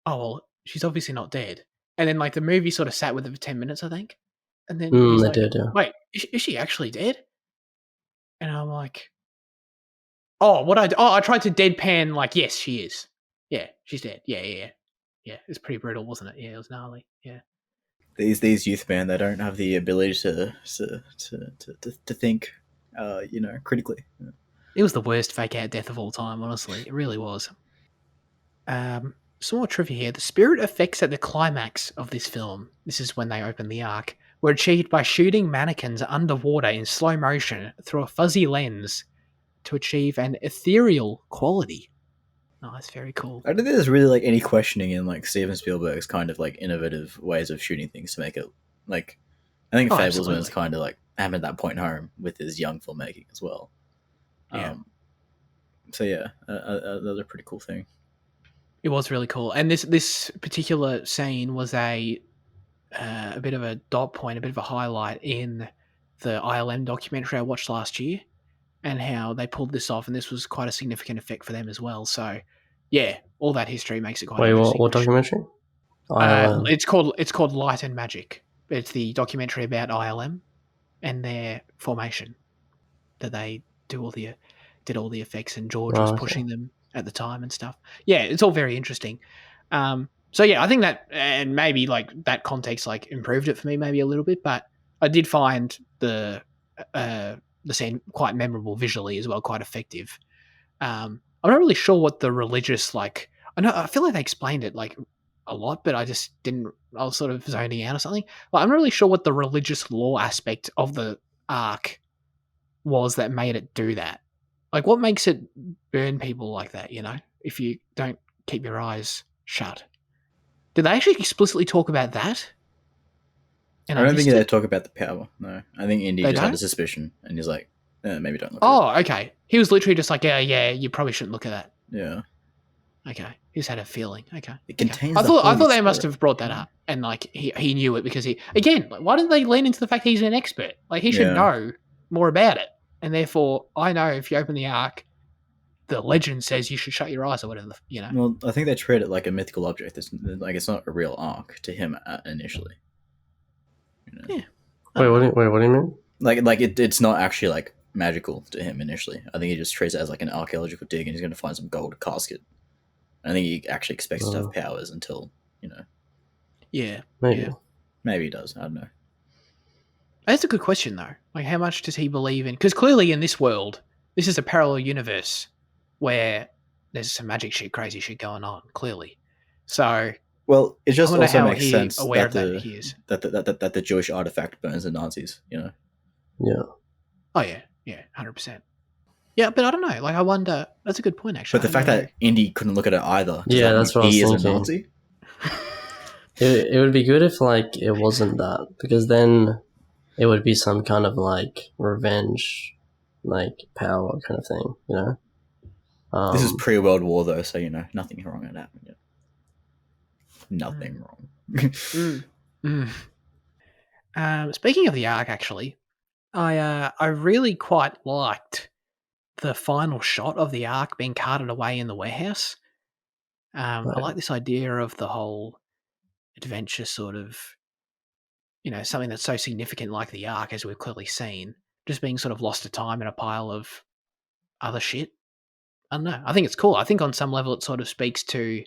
oh well, she's obviously not dead, and then the movie sort of sat with it for 10 minutes, I think, and then he's like, did, yeah. Wait, is she actually dead? And I'm like, I tried to deadpan yes, she is. Yeah, she's dead. Yeah. It's pretty brutal, wasn't it? Yeah, it was gnarly. Yeah. These youth men, they don't have the ability to think, critically. Yeah. It was the worst fake out death of all time, honestly. It really was. Some more trivia here. The spirit effects at the climax of this film, this is when they open the Ark, were achieved by shooting mannequins underwater in slow motion through a fuzzy lens to achieve an ethereal quality. Oh, that's very cool. I don't think there's really any questioning in Steven Spielberg's kind of innovative ways of shooting things to make it I think Fablesman's kind of hammered that point home with his young filmmaking as well. Yeah. So yeah, that was a pretty cool thing. It was really cool, and this particular scene was a bit of a dot point, a bit of a highlight in the ILM documentary I watched last year, and how they pulled this off, and this was quite a significant effect for them as well. So, yeah, all that history makes it quite interesting. Wait, what documentary? It's called Light and Magic. It's the documentary about ILM and their formation. That they did all the effects, and George was pushing them at the time and stuff. Yeah, it's all very interesting. So yeah, I think that, and maybe that context improved it for me maybe a little bit, but I did find the scene quite memorable visually as well, quite effective. I'm not really sure what the religious I feel like they explained it a lot, but I just didn't. I was sort of zoning out or something. I'm not really sure what the religious law aspect of the Ark was that made it do that. What makes it burn people like that? if you don't keep your eyes shut. Did they actually explicitly talk about that? And I don't think missed they it? talk about the power. No, I think Indy They just had a don't? suspicion, and he's like, maybe don't look at Oh, okay. He was literally just like, yeah, you probably shouldn't look at that. it. Yeah, Okay. He just had a feeling. Okay. it Okay. contains. I the thought Holy they must Spirit. have brought that up, and like he knew it because he again. Like, why didn't they lean into the fact he's an expert? Like he should Yeah. know more about it, and therefore I know if you open the ark, the legend says you should shut your eyes or whatever. You know. Well, I think they treat it like a mythical object. It's not a real ark to him initially. You know? Yeah. Wait, what do you mean? It's not actually like magical to him initially. I think he just treats it as like an archaeological dig, and he's going to find some gold casket. I think he actually expects it to have powers until Yeah. Maybe. Yeah. Maybe he does. I don't know. That's a good question though. Like, how much does he believe in? Because clearly in this world, this is a parallel universe where there's some magic shit, crazy shit going on. Clearly, so Well, it just I wonder also how makes he sense aware of that that he is. that the Jewish artifact burns the Nazis. Yeah. Oh yeah, 100%. Yeah, but I don't know. Like, I wonder. That's a good point, actually. But the fact that Indy couldn't look at it either. Yeah, that's what I was he is a thinking. Nazi. It would be good if like it wasn't that, because then it would be some kind of like revenge, like power kind of thing, you know. This is pre-World War though, so nothing wrong had happened yet. Nothing wrong. Speaking of the arc, actually, I really quite liked the final shot of the ark being carted away in the warehouse. I like this idea of the whole adventure sort of, something that's so significant like the ark, as we've clearly seen, just being sort of lost to time in a pile of other shit. I don't know. I think it's cool. I think on some level it sort of speaks to,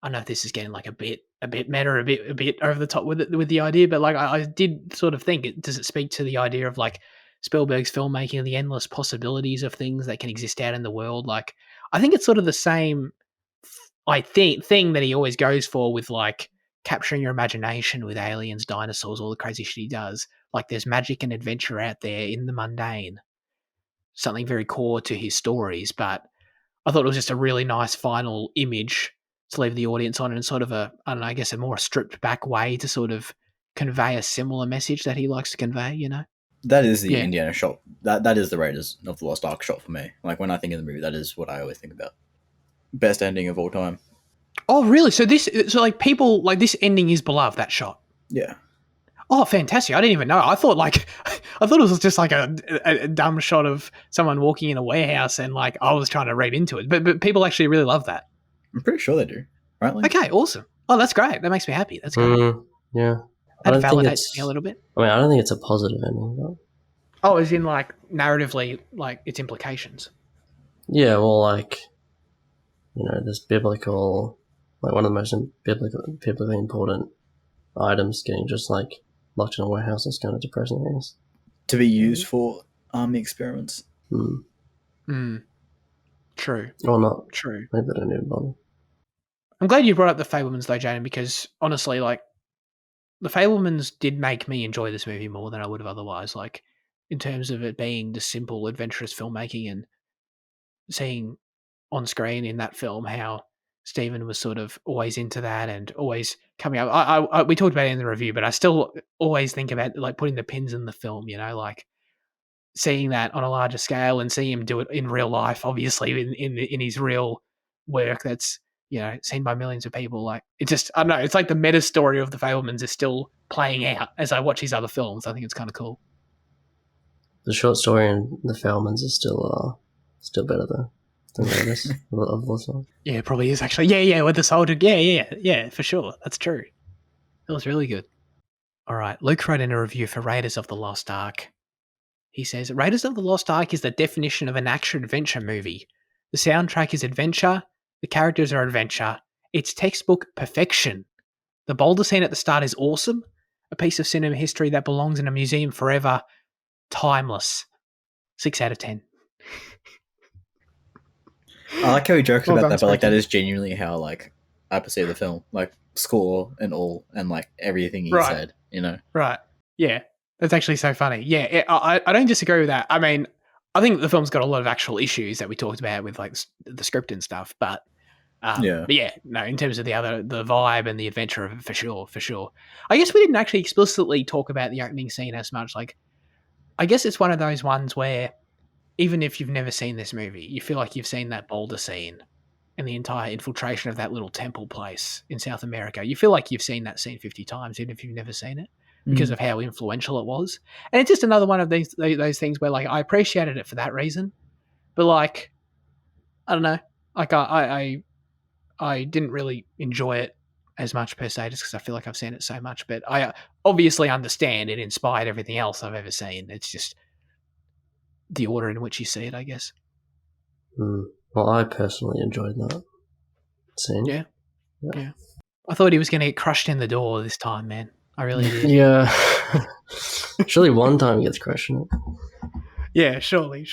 I don't know if this is getting like a bit meta, a bit over the top with the idea, but like I did sort of think, does it speak to the idea of like Spielberg's filmmaking and the endless possibilities of things that can exist out in the world? Like, I think it's sort of the same, thing that he always goes for with like capturing your imagination with aliens, dinosaurs, all the crazy shit he does. Like, there's magic and adventure out there in the mundane, something very core to his stories. But I thought it was just a really nice final image to leave the audience on, in sort of a, I don't know, I guess a more stripped back way to sort of convey a similar message that he likes to convey, That is the Indiana shot. That is the Raiders of the Lost Ark shot for me. Like, when I think of the movie, that is what I always think about. Best ending of all time. Oh, really? So like people, like this ending is beloved, that shot? Yeah. Oh, fantastic. I didn't even know. I thought it was just like a dumb shot of someone walking in a warehouse, and like I was trying to read into it. But people actually really love that. I'm pretty sure they do. Right? Okay, awesome. Oh, that's great. That makes me happy. That's great. Yeah. That validates me a little bit. I mean, I don't think it's a positive ending, though. Oh, as in like narratively, like its implications. Yeah, well, like, this biblical, like one of the most biblically important items getting just like locked in a warehouse. That's kind of depressing, I guess. To be used for army experiments. True. Or not. True. Maybe they don't even bother. I'm glad you brought up the Fabelmans though, Jaden, because honestly, like, the Fabelmans did make me enjoy this movie more than I would have otherwise. Like, in terms of it being the simple, adventurous filmmaking, and seeing on screen in that film how Stephen was sort of always into that and always coming up. I we talked about it in the review, but I still always think about like putting the pins in the film, like seeing that on a larger scale and seeing him do it in real life, obviously in his real work that's seen by millions of people. Like, it just, I don't know, it's like the meta story of the Fabelmans is still playing out as I watch his other films. I think it's kind of cool. The short story in the Fabelmans is still better though. Of Lost Ark. Yeah, it probably is actually. Yeah, with the soldier. Yeah, for sure. That's true. That was really good. All right, Luke wrote in a review for Raiders of the Lost Ark. He says, Raiders of the Lost Ark is the definition of an action-adventure movie. The soundtrack is adventure. The characters are adventure. It's textbook perfection. The boulder scene at the start is awesome. A piece of cinema history that belongs in a museum forever. Timeless. 6 out of 10. I like how he jokes about that, but like that is genuinely how like I perceive the film, like score and all, and like everything he said, Right. Yeah, that's actually so funny. Yeah, I don't disagree with that. I mean, I think the film's got a lot of actual issues that we talked about with like the script and stuff, but Yeah. no, in terms of the vibe and the adventure of it, for sure. I guess we didn't actually explicitly talk about the opening scene as much. Like, I guess it's one of those ones where even if you've never seen this movie, you feel like you've seen that boulder scene and the entire infiltration of that little temple place in South America. You feel like you've seen that scene 50 times, even if you've never seen it, because of how influential it was. And it's just another one of those things where, like, I appreciated it for that reason, but like, I don't know, like I didn't really enjoy it as much per se, just because I feel like I've seen it so much. But I obviously understand it inspired everything else I've ever seen. It's just the order in which you see it, I guess. Well, I personally enjoyed that scene. Yeah. I thought he was going to get crushed in the door this time, man. I really did. Yeah. Surely one time he gets crushed in it. Yeah, surely.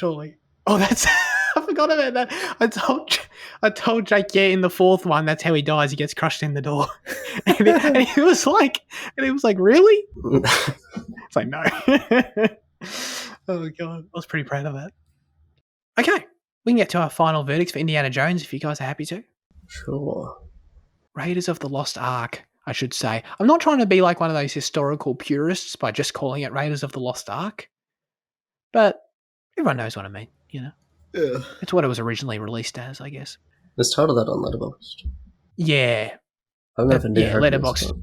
Oh, that's... I forgot about that. I told Jake, yeah, in the fourth one, that's how he dies. He gets crushed in the door. and he was like, really? It's like, no. Oh, God. I was pretty proud of that. Okay. We can get to our final verdicts for Indiana Jones if you guys are happy to. Sure. Raiders of the Lost Ark, I should say. I'm not trying to be like one of those historical purists by just calling it Raiders of the Lost Ark. But everyone knows what I mean, you know? Yeah. It's what it was originally released as, I guess. Let's title that on Letterboxd. Yeah. I've never heard Letterboxd.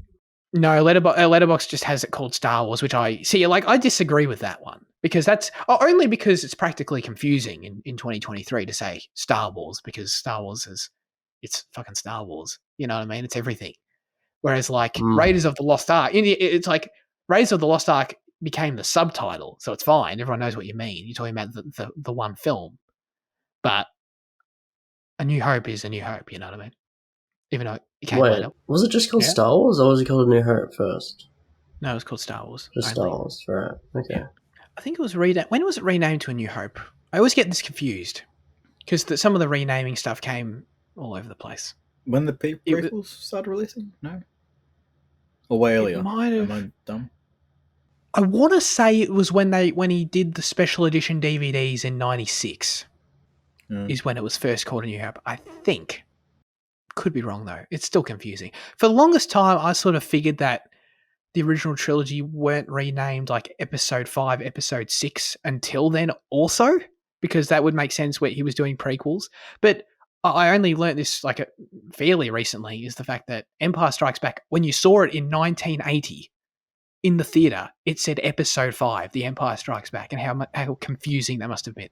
No, Letterboxd just has it called Star Wars, which I see. Like, I disagree with that one because only because it's practically confusing in 2023 to say Star Wars, because Star Wars it's fucking Star Wars. You know what I mean? It's everything. Whereas like Raiders of the Lost Ark, it's like Raiders of the Lost Ark became the subtitle, so it's fine. Everyone knows what you mean. You're talking about the one film, but A New Hope is A New Hope. You know what I mean? Even though it came later. Was it just called Star Wars, or was it called A New Hope first? No, it was called Star Wars. Just Star Wars, right? Okay. Yeah. I think it was when was it renamed to A New Hope? I always get this confused because some of the renaming stuff came all over the place. When the prequels started releasing? No? Or way earlier? It might have. Am I dumb? I want to say it was when he did the special edition DVDs in '96 is when it was first called A New Hope. I think. Could be wrong though. It's still confusing. For the longest time, I sort of figured that the original trilogy weren't renamed like Episode 5, Episode 6 until then also, because that would make sense where he was doing prequels. But I only learnt this like fairly recently, is the fact that Empire Strikes Back, when you saw it in 1980 in the theatre, it said Episode 5, The Empire Strikes Back, and how confusing that must have been.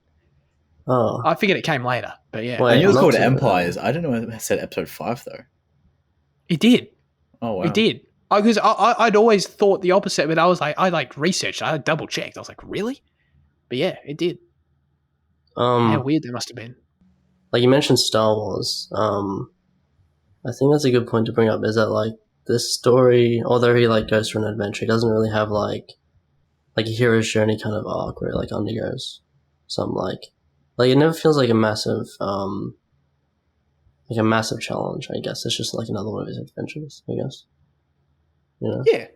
Oh. I figured it came later, but yeah. I knew it was called Empires. I don't know if it said Episode 5 though. It did. Oh wow. It did. Because I'd always thought the opposite, but I researched, I double checked. I was like, really? But yeah, it did. How weird that must have been. Like you mentioned Star Wars. I think that's a good point to bring up, is that like this story, although he like goes for an adventure, he doesn't really have like a hero's journey kind of arc where he like undergoes some like it never feels like a massive challenge, I guess. It's just like another one of his adventures, I guess. You know? Yeah.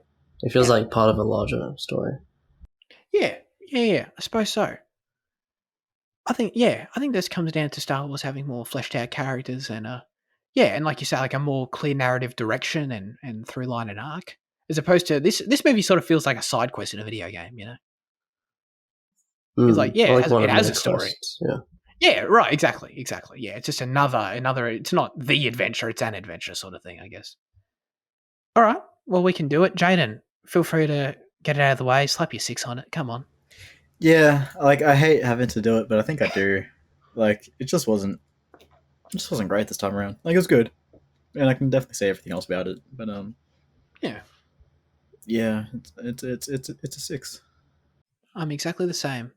It feels like part of a larger story. Yeah. I suppose so. I think this comes down to Star Wars having more fleshed out characters and and like you say, like a more clear narrative direction and through line and arc. As opposed to this movie sort of feels like a side quest in a video game, you know? It's like, it has a story. Quests, yeah. Yeah, right, exactly. Yeah, it's just another, it's not the adventure, it's an adventure sort of thing, I guess. All right, well, we can do it. Jaden, feel free to get it out of the way, slap your 6 on it, come on. Yeah, like, I hate having to do it, but I think I do. Like, it just wasn't great this time around. Like, it was good, and I can definitely say everything else about it, but, yeah, it's a 6. I'm exactly the same.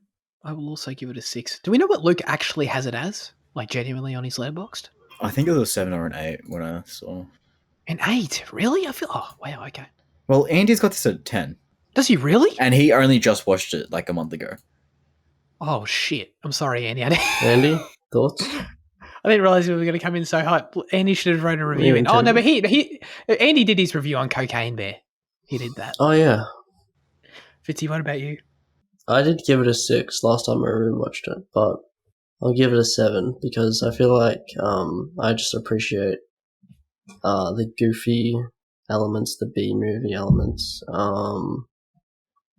I will also give it a 6. Do we know what Luke actually has it as? Like, genuinely on his Letterboxd? I think it was a 7 or an 8 when I saw. An 8? Really? I feel... Oh, wow, okay. Well, Andy's got this at 10. Does he really? And he only just watched it, like, a month ago. Oh, shit. I'm sorry, Andy. Andy, thoughts? I didn't realise we were going to come in so hot. Andy should have wrote a review in. Oh, no, but Andy did his review on Cocaine Bear. He did that. Oh, yeah. Fitzy, what about you? I did give it a 6 last time I rewatched it, but I'll give it a 7 because I feel like I just appreciate the goofy elements, the B movie elements.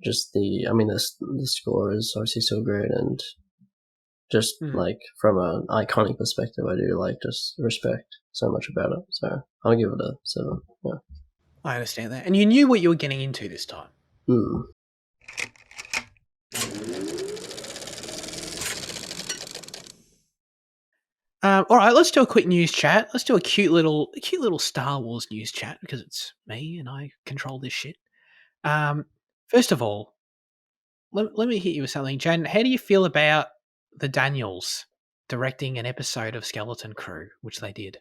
Just the score is obviously so great, and just like from an iconic perspective, I do like just respect so much about it. So I'll give it a 7. Yeah. I understand that. And you knew what you were getting into this time. All right, let's do a quick news chat. Let's do a cute little Star Wars news chat because it's me and I control this shit. First of all, let me hit you with something, Jan. How do you feel about the Daniels directing an episode of Skeleton Crew, which they did?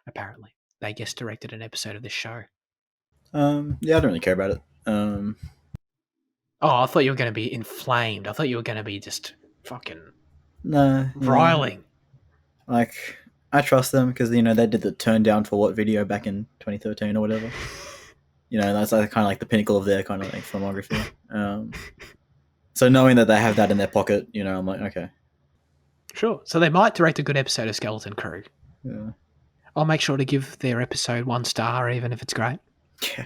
Apparently, they guest directed an episode of this show. Yeah, I don't really care about it. Oh, I thought you were going to be inflamed. I thought you were going to be just fucking riling. Like, I trust them because they did the Turn Down for What video back in 2013 or whatever. That's kind of like the pinnacle of their kind of like filmography. So knowing that they have that in their pocket, I'm like, okay. Sure. So they might direct a good episode of Skeleton Crew. Yeah. I'll make sure to give their episode 1 star, even if it's great. Yeah.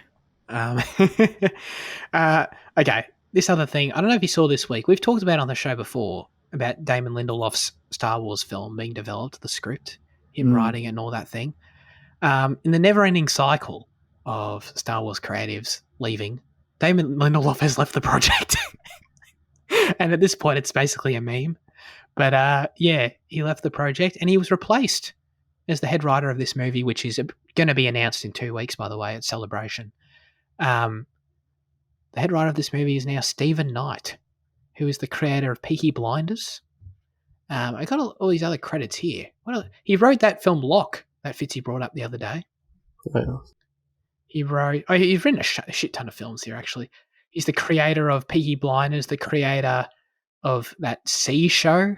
Okay. This other thing, I don't know if you saw this week. We've talked about on the show before about Damon Lindelof's Star Wars film being developed, the script, him writing it and all that thing. In the never-ending cycle of Star Wars creatives leaving, Damon Lindelof has left the project. And at this point, it's basically a meme. But yeah, he left the project and he was replaced as the head writer of this movie, which is going to be announced in 2 weeks, by the way, at Celebration. The head writer of this movie is now Stephen Knight, who is the creator of Peaky Blinders. I got all these other credits here. He wrote that film Lock that Fitzy brought up the other day. Wow. He's written a shit ton of films here, actually. He's the creator of Peaky Blinders, the creator of that C show.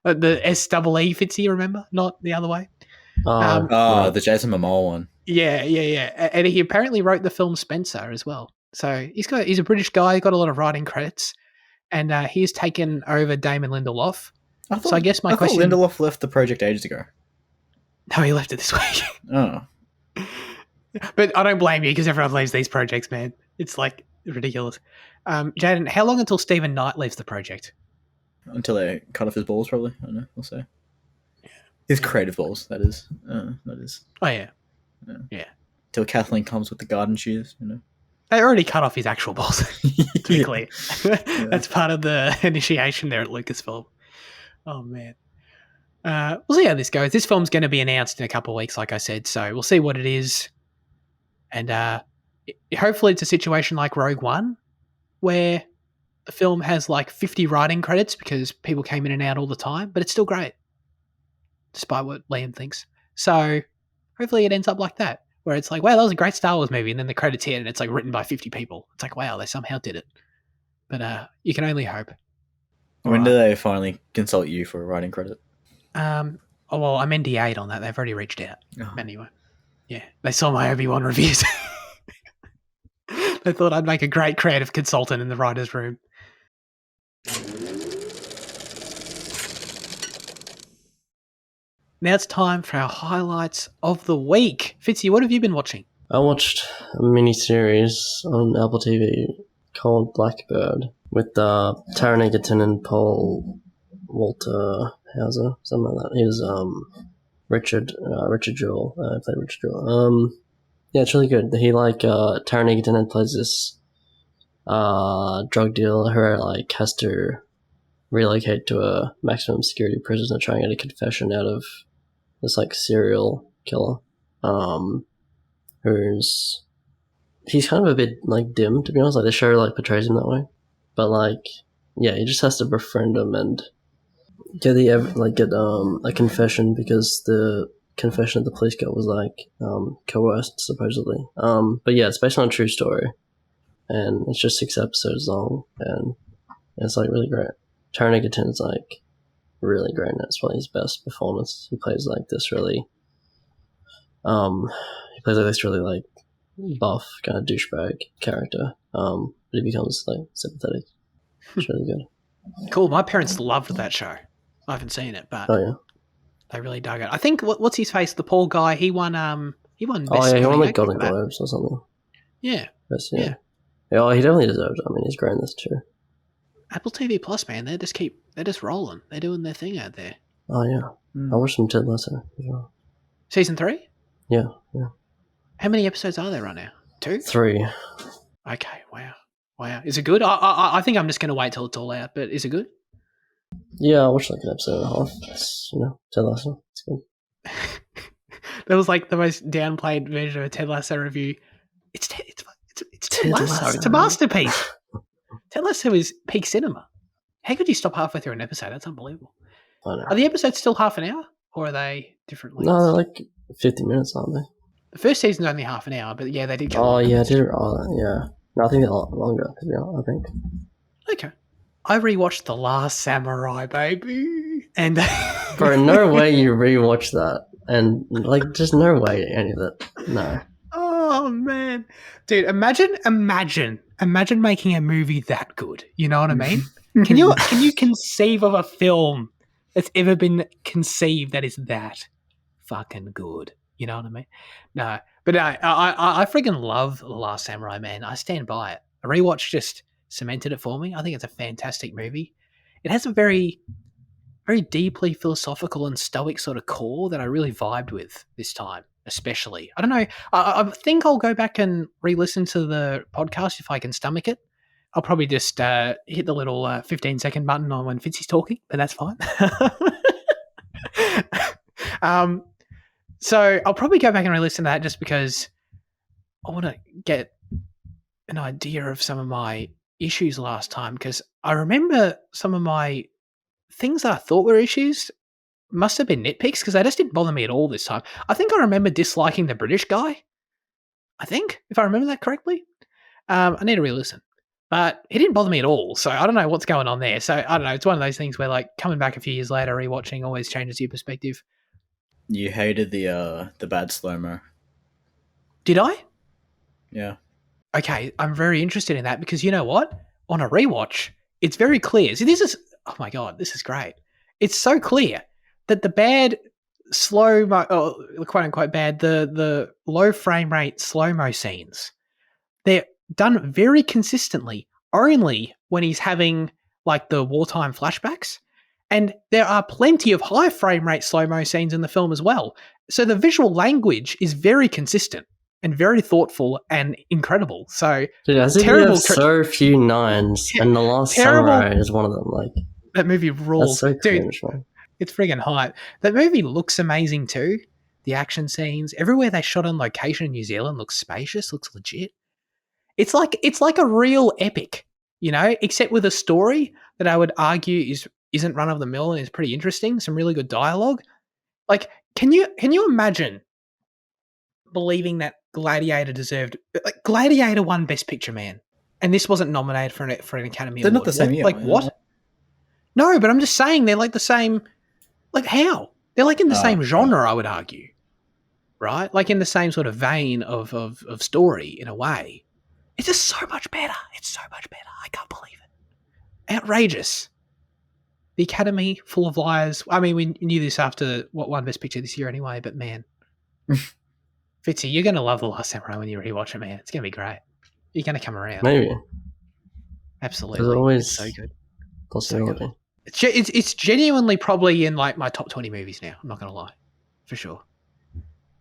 The SEE, Fitzy, remember? Not the other way. The Jason Momoa one. Yeah. And he apparently wrote the film Spencer as well. So he's a British guy, got a lot of writing credits, and he's taken over Damon Lindelof. I guess my question... Lindelof left the project ages ago. No, he left it this week. Oh. But I don't blame you because everyone leaves these projects, man. It's like ridiculous. Jaden, how long until Stephen Knight leaves the project? Until they cut off his balls, probably. I don't know. We'll say. His creative balls, that is. That is. Oh, yeah. Yeah. Till Kathleen comes with the garden shears, They already cut off his actual balls, to be clear. Yeah. That's part of the initiation there at Lucasfilm. Oh, man. We'll see how this goes. This film's going to be announced in a couple of weeks, like I said, so we'll see what it is. And hopefully it's a situation like Rogue One, where the film has like 50 writing credits because people came in and out all the time, but it's still great, despite what Liam thinks. So hopefully it ends up like that, where it's like, wow, that was a great Star Wars movie, and then the credits hit and it's like written by 50 people. It's like, wow, they somehow did it. But you can only hope. When do they finally consult you for a writing credit? I'm NDA'd on that. They've already reached out. Oh. Anyway. Yeah, they saw my Obi-Wan reviews. They thought I'd make a great creative consultant in the writer's room. Now it's time for our highlights of the week. Fitzy, what have you been watching? I watched a mini-series on Apple TV called Blackbird with Taron Egerton and Paul Walter Hauser, something like that. He was Richard Jewell. I played Richard Jewell. Yeah, it's really good. He Taron Egerton plays this drug dealer who has to relocate to a maximum security prison to try and get a confession out of this serial killer. He's kind of a bit dim, to be honest. The show portrays him that way, but he just has to befriend him and get a confession, because the confession that the police got was coerced, supposedly. But yeah, it's based on a true story, and it's just 6 episodes long, and it's really great. Taron Egerton's really great, and it's probably his best performance. He plays this really buff kind of douchebag character, but he becomes like sympathetic. It's really good. Cool. My parents loved that show. I haven't seen it, but Oh yeah. they really dug it. I think what's his face, the Paul guy. He won Oh best yeah, he won supporting like actor Golden for that. Globes or something. Yeah. Yes, Yeah. yeah. Oh, he definitely deserves it. I mean, he's great in this too. Apple TV Plus, man, they're just rolling. They're doing their thing out there. Oh yeah. I watched some Ted Lasso as well. Season 3? Yeah. How many episodes are there right now? 2? 3. Okay, wow. Is it good? I think I'm just going to wait till it's all out, but is it good? Yeah, I watched like an episode and a half. It's, Ted Lasso. It's good. That was like the most downplayed version of a Ted Lasso review. It's Ted Lasso. It's a masterpiece. Ted Lasso is peak cinema. How could you stop halfway through an episode? That's unbelievable. I know. Are the episodes still half an hour, or are they different lengths? No, they're like 50 minutes, aren't they? The first season's only half an hour, but yeah, they did go. Oh yeah, did it? Oh yeah. No, I think they're a lot longer. To be honest, I think. Okay. I rewatched The Last Samurai, baby, and Bro, no way you rewatch that, and like, just no way any of it. No. Oh man, dude! Imagine making a movie that good. You know what I mean? Can you conceive of a film that's ever been conceived that is that fucking good? You know what I mean? No, but I freaking love The Last Samurai, man. I stand by it. A rewatch just cemented it for me. I think it's a fantastic movie. It has a very, very deeply philosophical and stoic sort of core that I really vibed with this time, especially. I don't know. I think I'll go back and re-listen to the podcast if I can stomach it. I'll probably just hit the little 15-second button on when Fitzy's talking, but that's fine. So I'll probably go back and re-listen to that just because I want to get an idea of some of my issues last time, because I remember some of my things that I thought were issues must have been nitpicks because they just didn't bother me at all this time. I think I remember disliking the British guy. I think, if I remember that correctly. I need to re-listen. But he didn't bother me at all, so I don't know what's going on there. So I don't know. It's one of those things where, like, coming back a few years later, rewatching always changes your perspective. You hated the bad slow-mo. Did I? Yeah. Okay, I'm very interested in that because you know what? On a rewatch, it's very clear. See, this is, oh my God, this is great. It's so clear that the bad slow-mo, quote-unquote bad, the low frame rate slow-mo scenes, they're done very consistently only when he's having like the wartime flashbacks. And there are plenty of high frame rate slow-mo scenes in the film as well. So the visual language is very consistent and very thoughtful and incredible. So Dude, as if you have so few 9s, and The Last Samurai is one of them. Like, that movie rules. That's so Dude, cringe, man. it's friggin' hype. That movie looks amazing too. The action scenes, everywhere they shot on location in New Zealand looks spacious, looks legit. It's like a real epic, you know, except with a story that I would argue isn't run of the mill and is pretty interesting. Some really good dialogue. Like, can you imagine believing that Gladiator deserved? Like, Gladiator won Best Picture, man, and this wasn't nominated for an Academy They're Award. not the same year. Like what? No, but I'm just saying they're like the same. Like how? They're like in the same genre, I would argue, right? Like in the same sort of vein of story in a way. It's just so much better. It's so much better. I can't believe it. Outrageous. The Academy, full of liars. I mean, we knew this after what won Best Picture this year anyway, but man. Fitzy, you're going to love The Last Samurai when you rewatch it, man. It's going to be great. You're going to come around. Maybe. Absolutely. There's always it's so good. Possibility. So it's genuinely probably in like my top 20 movies now. I'm not going to lie. For sure.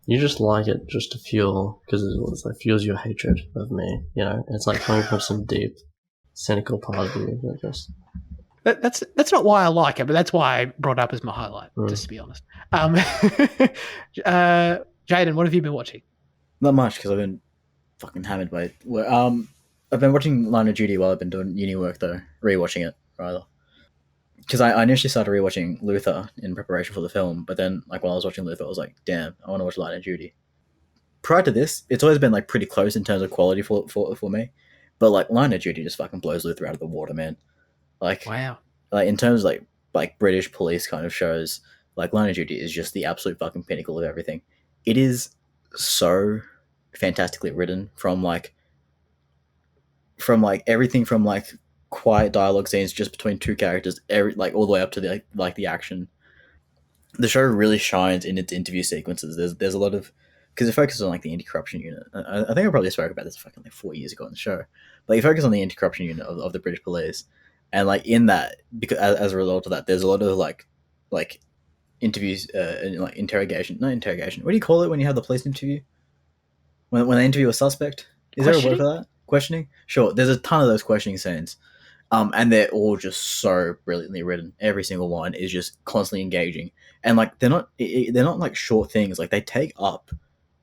You just like it just to fuel, because it like fuels your hatred of me, you know? It's like coming from some deep, cynical part of you that just... That's not why I like it, but that's why I brought it up as my highlight, just to be honest. Jaden, what have you been watching? Not much, because I've been fucking hammered by it. I've been watching Line of Duty while I've been doing uni work, though. Rewatching it, rather. Because I initially started rewatching Luther in preparation for the film, but then, like, while I was watching Luther, I was like, damn, I want to watch Line of Duty. Prior to this, it's always been, like, pretty close in terms of quality for me. But, like, Line of Duty just fucking blows Luther out of the water, man. Like, wow. Like, in terms of, like British police kind of shows, like, Line of Duty is just the absolute fucking pinnacle of everything. It is so fantastically written from from like everything from like quiet dialogue scenes just between two characters, like all the way up to the like the action. The show really shines in its interview sequences. There's a lot of because it focuses on like the anti-corruption unit. I think I probably spoke about this fucking like 4 years ago on the show. But you focus on the anti-corruption unit of the British police, and like in that, because as a result of that, there's a lot of like interviews and like interrogation. Not interrogation. What do you call it when you have the police interview? When they interview a suspect, is there a word for that? Questioning. Sure. There's a ton of those questioning scenes. And they're all just so brilliantly written. Every single one is just constantly engaging, and like they're not like short things. Like they take up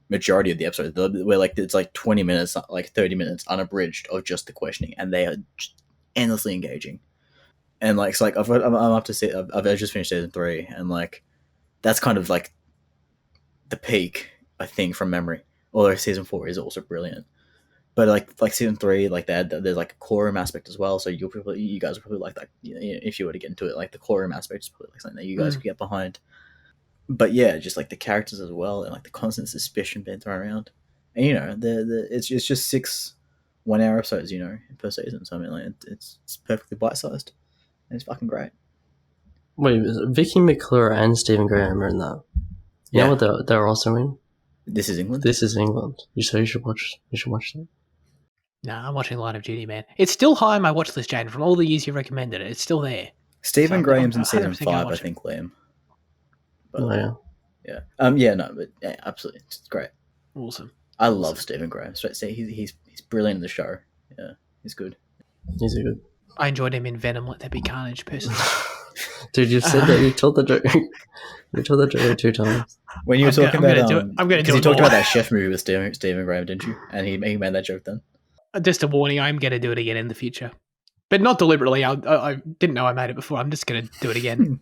majority of the episode. Where like it's like 20 minutes, like 30 minutes unabridged of just the questioning, and they are just endlessly engaging. And like it's like I'm up to see. I've just finished season 3, and like that's kind of like the peak, I think, from memory. Although season 4 is also brilliant. But like season 3, like there's like a core room aspect as well. So you guys will probably like that. You know, if you were to get into it, like the core room aspect is probably like something that you guys could get behind. But yeah, just like the characters as well, and like the constant suspicion being thrown around. And you know, it's just 6 1-hour episodes, you know, per season. So I mean, like it's perfectly bite sized, and it's fucking great. Wait, Vicky McClure and Stephen Graham are in that. You know what they're also in? This is England. This is England. You should watch. You should watch that. No, I'm watching Line of Duty, man. It's still high on my watch list, Jaden. From all the years you recommended it, it's still there. Stephen Graham's in season 5, I think, Liam. But, yeah. No, but yeah, absolutely, it's great. Awesome. I love Stephen Graham. So he's brilliant in the show. Yeah, he's good. He's a good. I enjoyed him in Venom. Let there be carnage, person. Dude, you said that you told the joke. You told the joke 2 times. When you were talking about, I'm going to do it. You talked about that chef movie with Stephen Graham, didn't you? And he made that joke then. Just a warning, I'm going to do it again in the future. But not deliberately. I didn't know I made it before. I'm just going to do it again.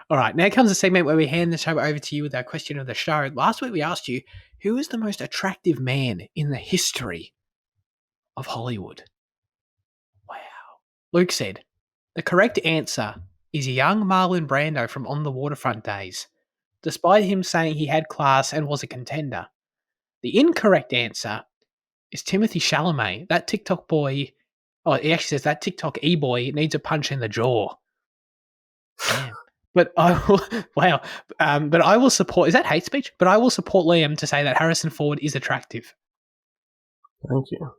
All right, now comes a segment where we hand the show over to you with our question of the show. Last week we asked you, who is the most attractive man in the history of Hollywood? Wow. Luke said, the correct answer is young Marlon Brando from On the Waterfront days, despite him saying he had class and was a contender. The incorrect answer is Timothy Chalamet. That TikTok boy, he actually says that TikTok e-boy needs a punch in the jaw. Damn. But I will, wow. But I will support, is that hate speech? But I will support Liam to say that Harrison Ford is attractive. Thank you.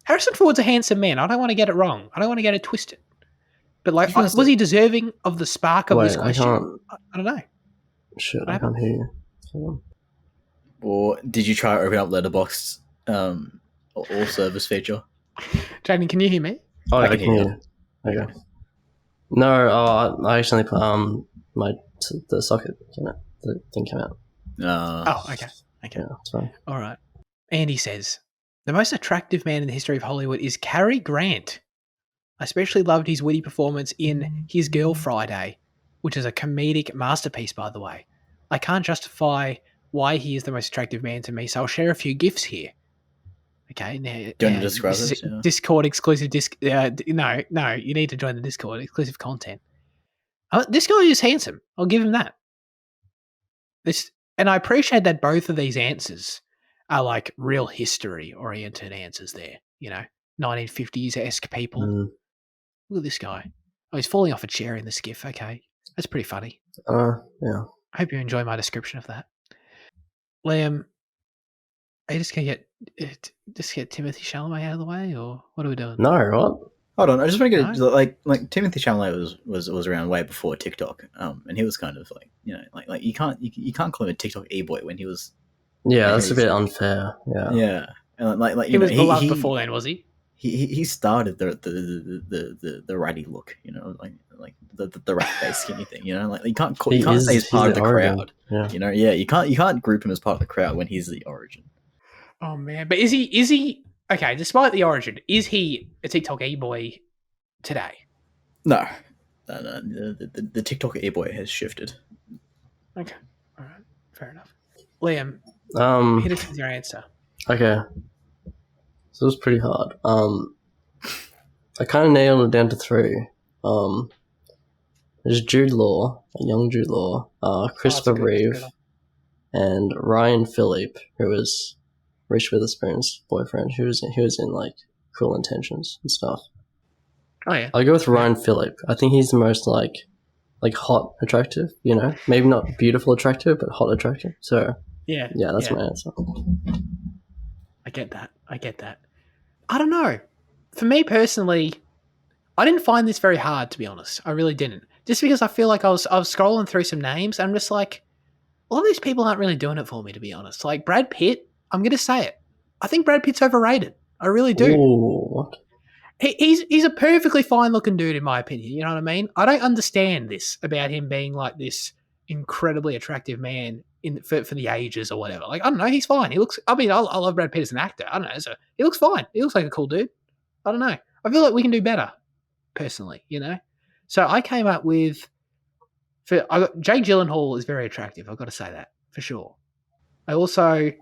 Harrison Ford's a handsome man. I don't want to get it wrong. I don't want to get it twisted. But like, was he deserving of the spark of this question? I don't know. Shit, I can't hear you. Hold on. Or did you try to open up Letterboxd all service feature? Jaden, can you hear me? Oh, I can hear you. Okay. No, I accidentally put the socket came out. The thing came out. Okay. Yeah, it's fine. All right. Andy says, the most attractive man in the history of Hollywood is Cary Grant. I especially loved his witty performance in His Girl Friday, which is a comedic masterpiece, by the way. I can't justify why he is the most attractive man to me, so I'll share a few GIFs here. Okay, now, do you want to describe this? Yeah. Discord exclusive no, you need to join the Discord exclusive content. This guy is handsome. I'll give him that. And I appreciate that both of these answers are like real history oriented answers there. You know, 1950s-esque people. Look at this guy. Oh, he's falling off a chair in the skiff. Okay, that's pretty funny. Yeah. I hope you enjoy my description of that. Liam, are you just gonna get Timothy Chalamet out of the way, or what are we doing? No, what? Hold on, I just want to get like Timothy Chalamet was around way before TikTok, and he was kind of like, you know, like you can't call him a TikTok e-boy when he was. Yeah, that's a bit unfair. Yeah. Yeah, and like he was beloved before then, was he? He started the ratty look, you know, like the rat face skinny thing, you know, like you can't say he's part of the crowd, you know, you can't group him as part of the crowd when he's the origin. Oh man, but is he okay? Despite the origin, is he a TikTok e-boy today? No. The TikTok e-boy has shifted. Okay, all right, fair enough. Liam, hit us with your answer. Okay. So it was pretty hard. I kind of nailed it down to 3. There's Jude Law, a young Jude Law, Christopher Reeve, and Ryan Phillip, who was Reese Witherspoon's boyfriend, he was in like Cruel Intentions and stuff. Oh yeah. I'll go with Ryan Phillip. I think he's the most like hot attractive, you know? Maybe not beautiful attractive, but hot attractive. So Yeah. yeah, that's my answer. I get that. I don't know. For me personally, I didn't find this very hard, to be honest. I really didn't. Just because I feel like I was scrolling through some names, and I'm just like, a lot of these people aren't really doing it for me, to be honest. Like Brad Pitt, I'm going to say it. I think Brad Pitt's overrated. I really do. Ooh, what? He's a perfectly fine looking dude, in my opinion. You know what I mean? I don't understand this about him being like this incredibly attractive man for the ages or whatever. Like, I don't know. He's fine. He looks. I mean, I love Brad Pitt as an actor. I don't know. So he looks fine. He looks like a cool dude. I don't know. I feel like we can do better, personally. You know. So I came up with. Jake Gyllenhaal is very attractive. I've got to say that for sure. I also.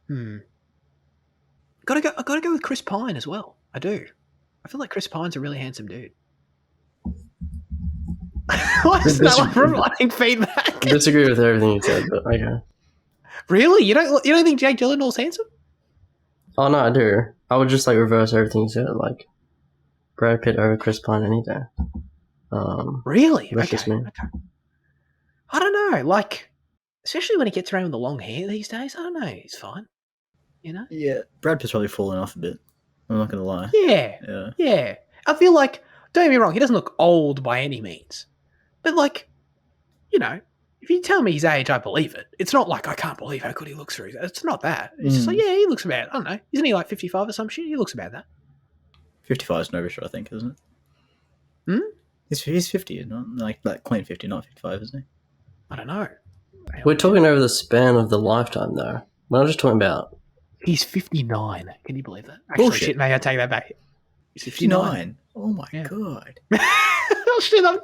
I gotta go with Chris Pine as well. I do. I feel like Chris Pine's a really handsome dude. Why is that one providing feedback? I disagree with everything you said, but okay. Really? You don't think Jake Gyllenhaal's handsome? Oh no, I do. I would just like reverse everything you said, like Brad Pitt over Chris Pine any day. Really? That's just me. Okay. I don't know. Like, especially when he gets around with the long hair these days. I don't know. He's fine. You know? Yeah, Brad Pitt's probably fallen off a bit. I'm not gonna lie. Yeah. I feel like, don't get me wrong, he doesn't look old by any means. But like, you know, if you tell me his age, I believe it. It's not like I can't believe how good he looks for his. It's not that. It's just like, yeah, he looks about, I don't know. Isn't he like 55 or some shit? He looks about that. 55 is no issue, I think, isn't it? He's 50, not like that clean 50, not 55, isn't he? I don't know. We're talking over the span of the lifetime, though. We're not just talking about. He's 59. Can you believe that? Actually, Bullshit. shit, maybe I take that back. He's 59. Oh my god. Oh shit, I'm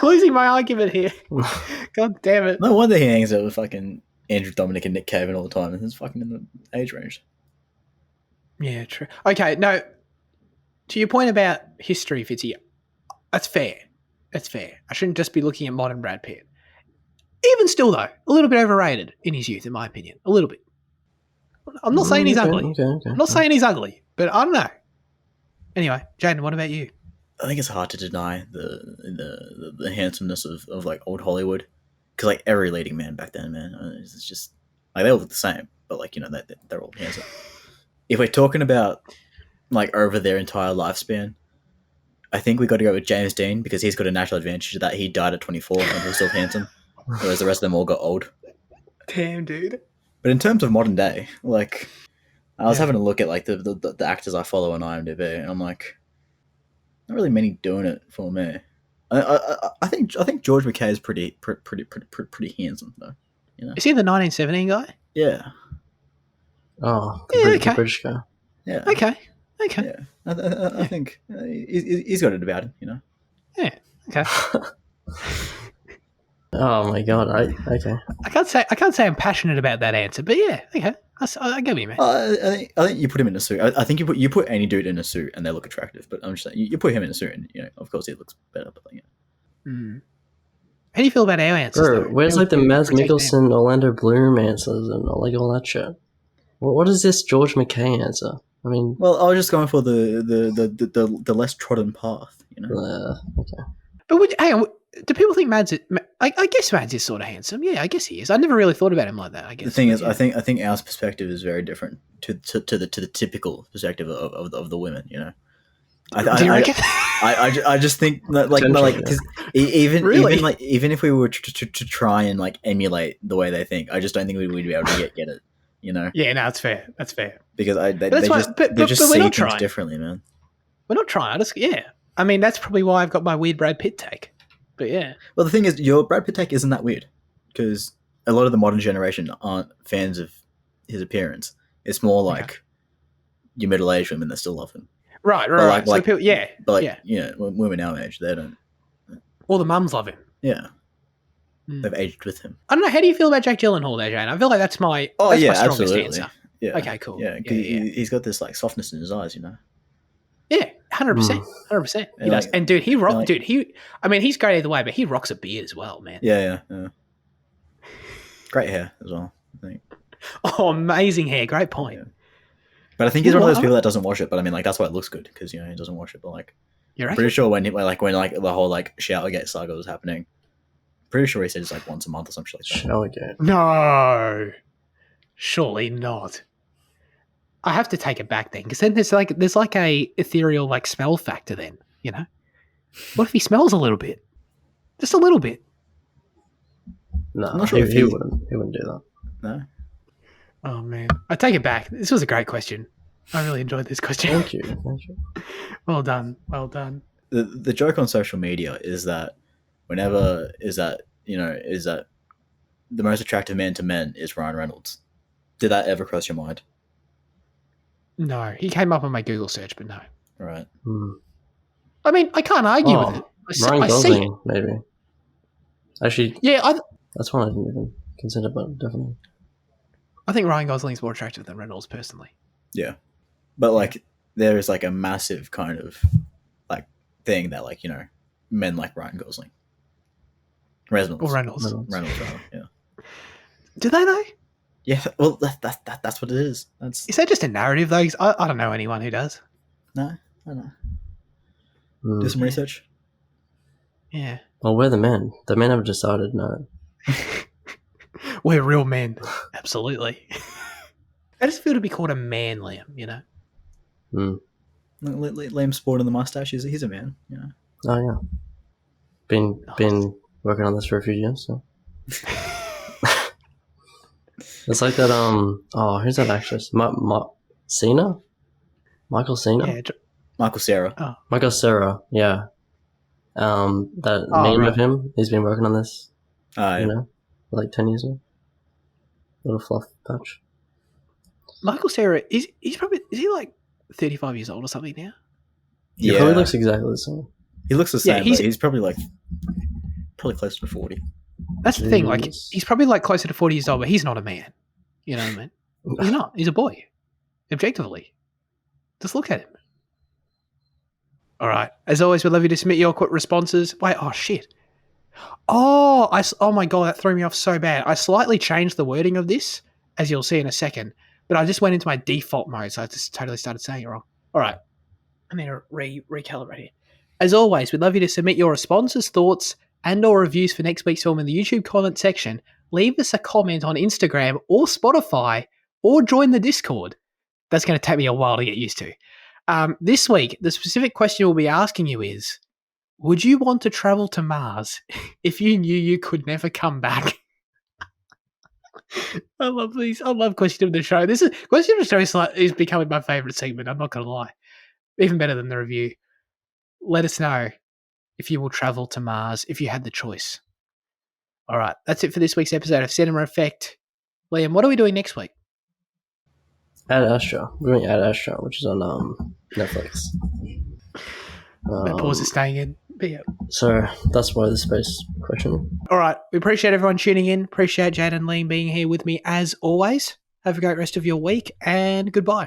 losing my argument here. God damn it. No wonder he hangs out with fucking Andrew Dominic and Nick Cave all the time. He's fucking in the age range. Yeah, true. Okay, no. To your point about history, Fitzy, that's fair. That's fair. I shouldn't just be looking at modern Brad Pitt. Even still, though, a little bit overrated in his youth, in my opinion. A little bit. I'm not saying he's ugly. Okay. I'm not saying he's ugly, but I don't know. Anyway, Jaden, what about you? I think it's hard to deny the handsomeness of like old Hollywood, because like every leading man back then, man, it's just like they all look the same, but like, you know, they're all handsome. If we're talking about like over their entire lifespan, I think we got to go with James Dean, because he's got a natural advantage that he died at 24 and he was still handsome, whereas the rest of them all got old. Damn, dude. But in terms of modern day, like, I was having a look at like the actors I follow on IMDb, and I'm like, not really many doing it for me. I think George McKay is pretty handsome though. You know? Is he the 1917 guy? Yeah. Oh, Yeah, the British guy. Yeah. Okay. Yeah. I think he's got it about him. You know. Yeah. Okay. Oh my god! Okay. I can't say I'm passionate about that answer, but yeah. Okay. I get you, man. I think you put him in a suit. I think you put any dude in a suit and they look attractive. But I'm just saying, you put him in a suit and, you know, of course he looks better. But like, How do you feel about our answers? Bro, where's like the Mads Mikkelsen, Orlando Bloom answers and like all that shit? What is this George McKay answer? I mean, well, I was just going for the less trodden path. You know. Okay. But hang on, do people think Mads is... I guess Mads is sort of handsome. Yeah, I guess he is. I never really thought about him like that, I guess. The thing is, yeah. I think our perspective is very different to the typical perspective of the women, you know. Do you reckon? I just think that, like even if we were to try and like emulate the way they think, I just don't think we'd be able to get it, you know. Yeah, no, that's fair. That's fair. Because they just see things differently, man. We're not trying. I mean, that's probably why I've got my weird Brad Pitt take. But yeah. Well, the thing is, your Brad Pitt take isn't that weird, because a lot of the modern generation aren't fans of his appearance. It's more like your middle-aged women that still love him. Right. Like, so people, yeah. But like, you know, women our age, they don't. All the mums love him. Yeah. They've aged with him. I don't know. How do you feel about Jake Gyllenhaal there, Jane? I feel like that's my strongest absolutely. answer. Yeah. Okay, cool. Yeah, because he's got this like softness in his eyes, you know. Yeah, 100%. 100%. He does. And dude, he rocks. I mean, he's great either way, but he rocks a beard as well, man. Yeah. Great hair as well, I think. Oh, amazing hair. Great point. Yeah. But I think he's one of those people that doesn't wash it. But I mean, like that's why it looks good because he doesn't wash it. But like, You're I'm right. pretty sure when the whole like Showergate saga was happening, pretty sure he said it's like once a month or some shit like that. Showergate. No, surely not. I have to take it back then, because then there's like a ethereal like smell factor. Then what if he smells a little bit, just a little bit? No, I'm not sure if he wouldn't. He wouldn't do that. No. Oh man, I take it back. This was a great question. I really enjoyed this question. Thank you. Well done. Well done. The joke on social media is that is that the most attractive man to men is Ryan Reynolds. Did that ever cross your mind? No, he came up on my Google search, but no. Right. I mean, I can't argue with it. Ryan I see it. Gosling, maybe. Actually, Yeah, that's one I didn't even consider, but definitely. I think Ryan Gosling's more attractive than Reynolds, personally. Yeah. But like there is like a massive kind of like thing that like, men like Ryan Gosling. Reynolds. Or Reynolds. Reynolds rather, yeah. Do they though? Yeah, well that's what it is. Is that just a narrative though? 'Cause I don't know anyone who does. No, I don't know. Do some research. Yeah. Well, we're the men. The men have decided no. We're real men. Absolutely. I just feel to be called a man, Liam, Liam sporting the mustache. He's a man, Oh yeah. Been working on this for a few years, so. It's like that. Who's that actress? Cena? Michael Cena? Yeah. Michael Cera. Michael Cera. Yeah. That meme right. of him. He's been working on this. Yeah. Like 10 years ago. Little fluff patch. Michael Cera, is he like 35 years old or something now? He probably looks exactly the same. He looks the same, Yeah, but he's probably close to 40. That's the thing. Like, Jeez. he's probably like closer to 40 years old, but he's not a man. You know what I mean? He's not. He's a boy. Objectively. Just look at him. All right. As always, we'd love you to submit your quick responses. Wait, oh shit. Oh my god, that threw me off so bad. I slightly changed the wording of this, as you'll see in a second, but I just went into my default mode, so I just totally started saying it wrong. All right. I need to recalibrate it. As always, we'd love you to submit your responses, thoughts, and or reviews for next week's film in the YouTube comment section. Leave us a comment on Instagram or Spotify, or join the Discord. That's going to take me a while to get used to. This week, the specific question we'll be asking you is, would you want to travel to Mars if you knew you could never come back? I love these. I love Question of the Show. Question of the Show is becoming my favourite segment. I'm not going to lie. Even better than the review. Let us know if you will travel to Mars if you had the choice. All right. That's it for this week's episode of Cinema Effect. Liam, what are we doing next week? Ad Astra. We're doing Ad Astra, which is on Netflix. That pause is staying in. But yeah. So that's why the space question. All right. We appreciate everyone tuning in. Appreciate Jade and Liam being here with me as always. Have a great rest of your week and goodbye.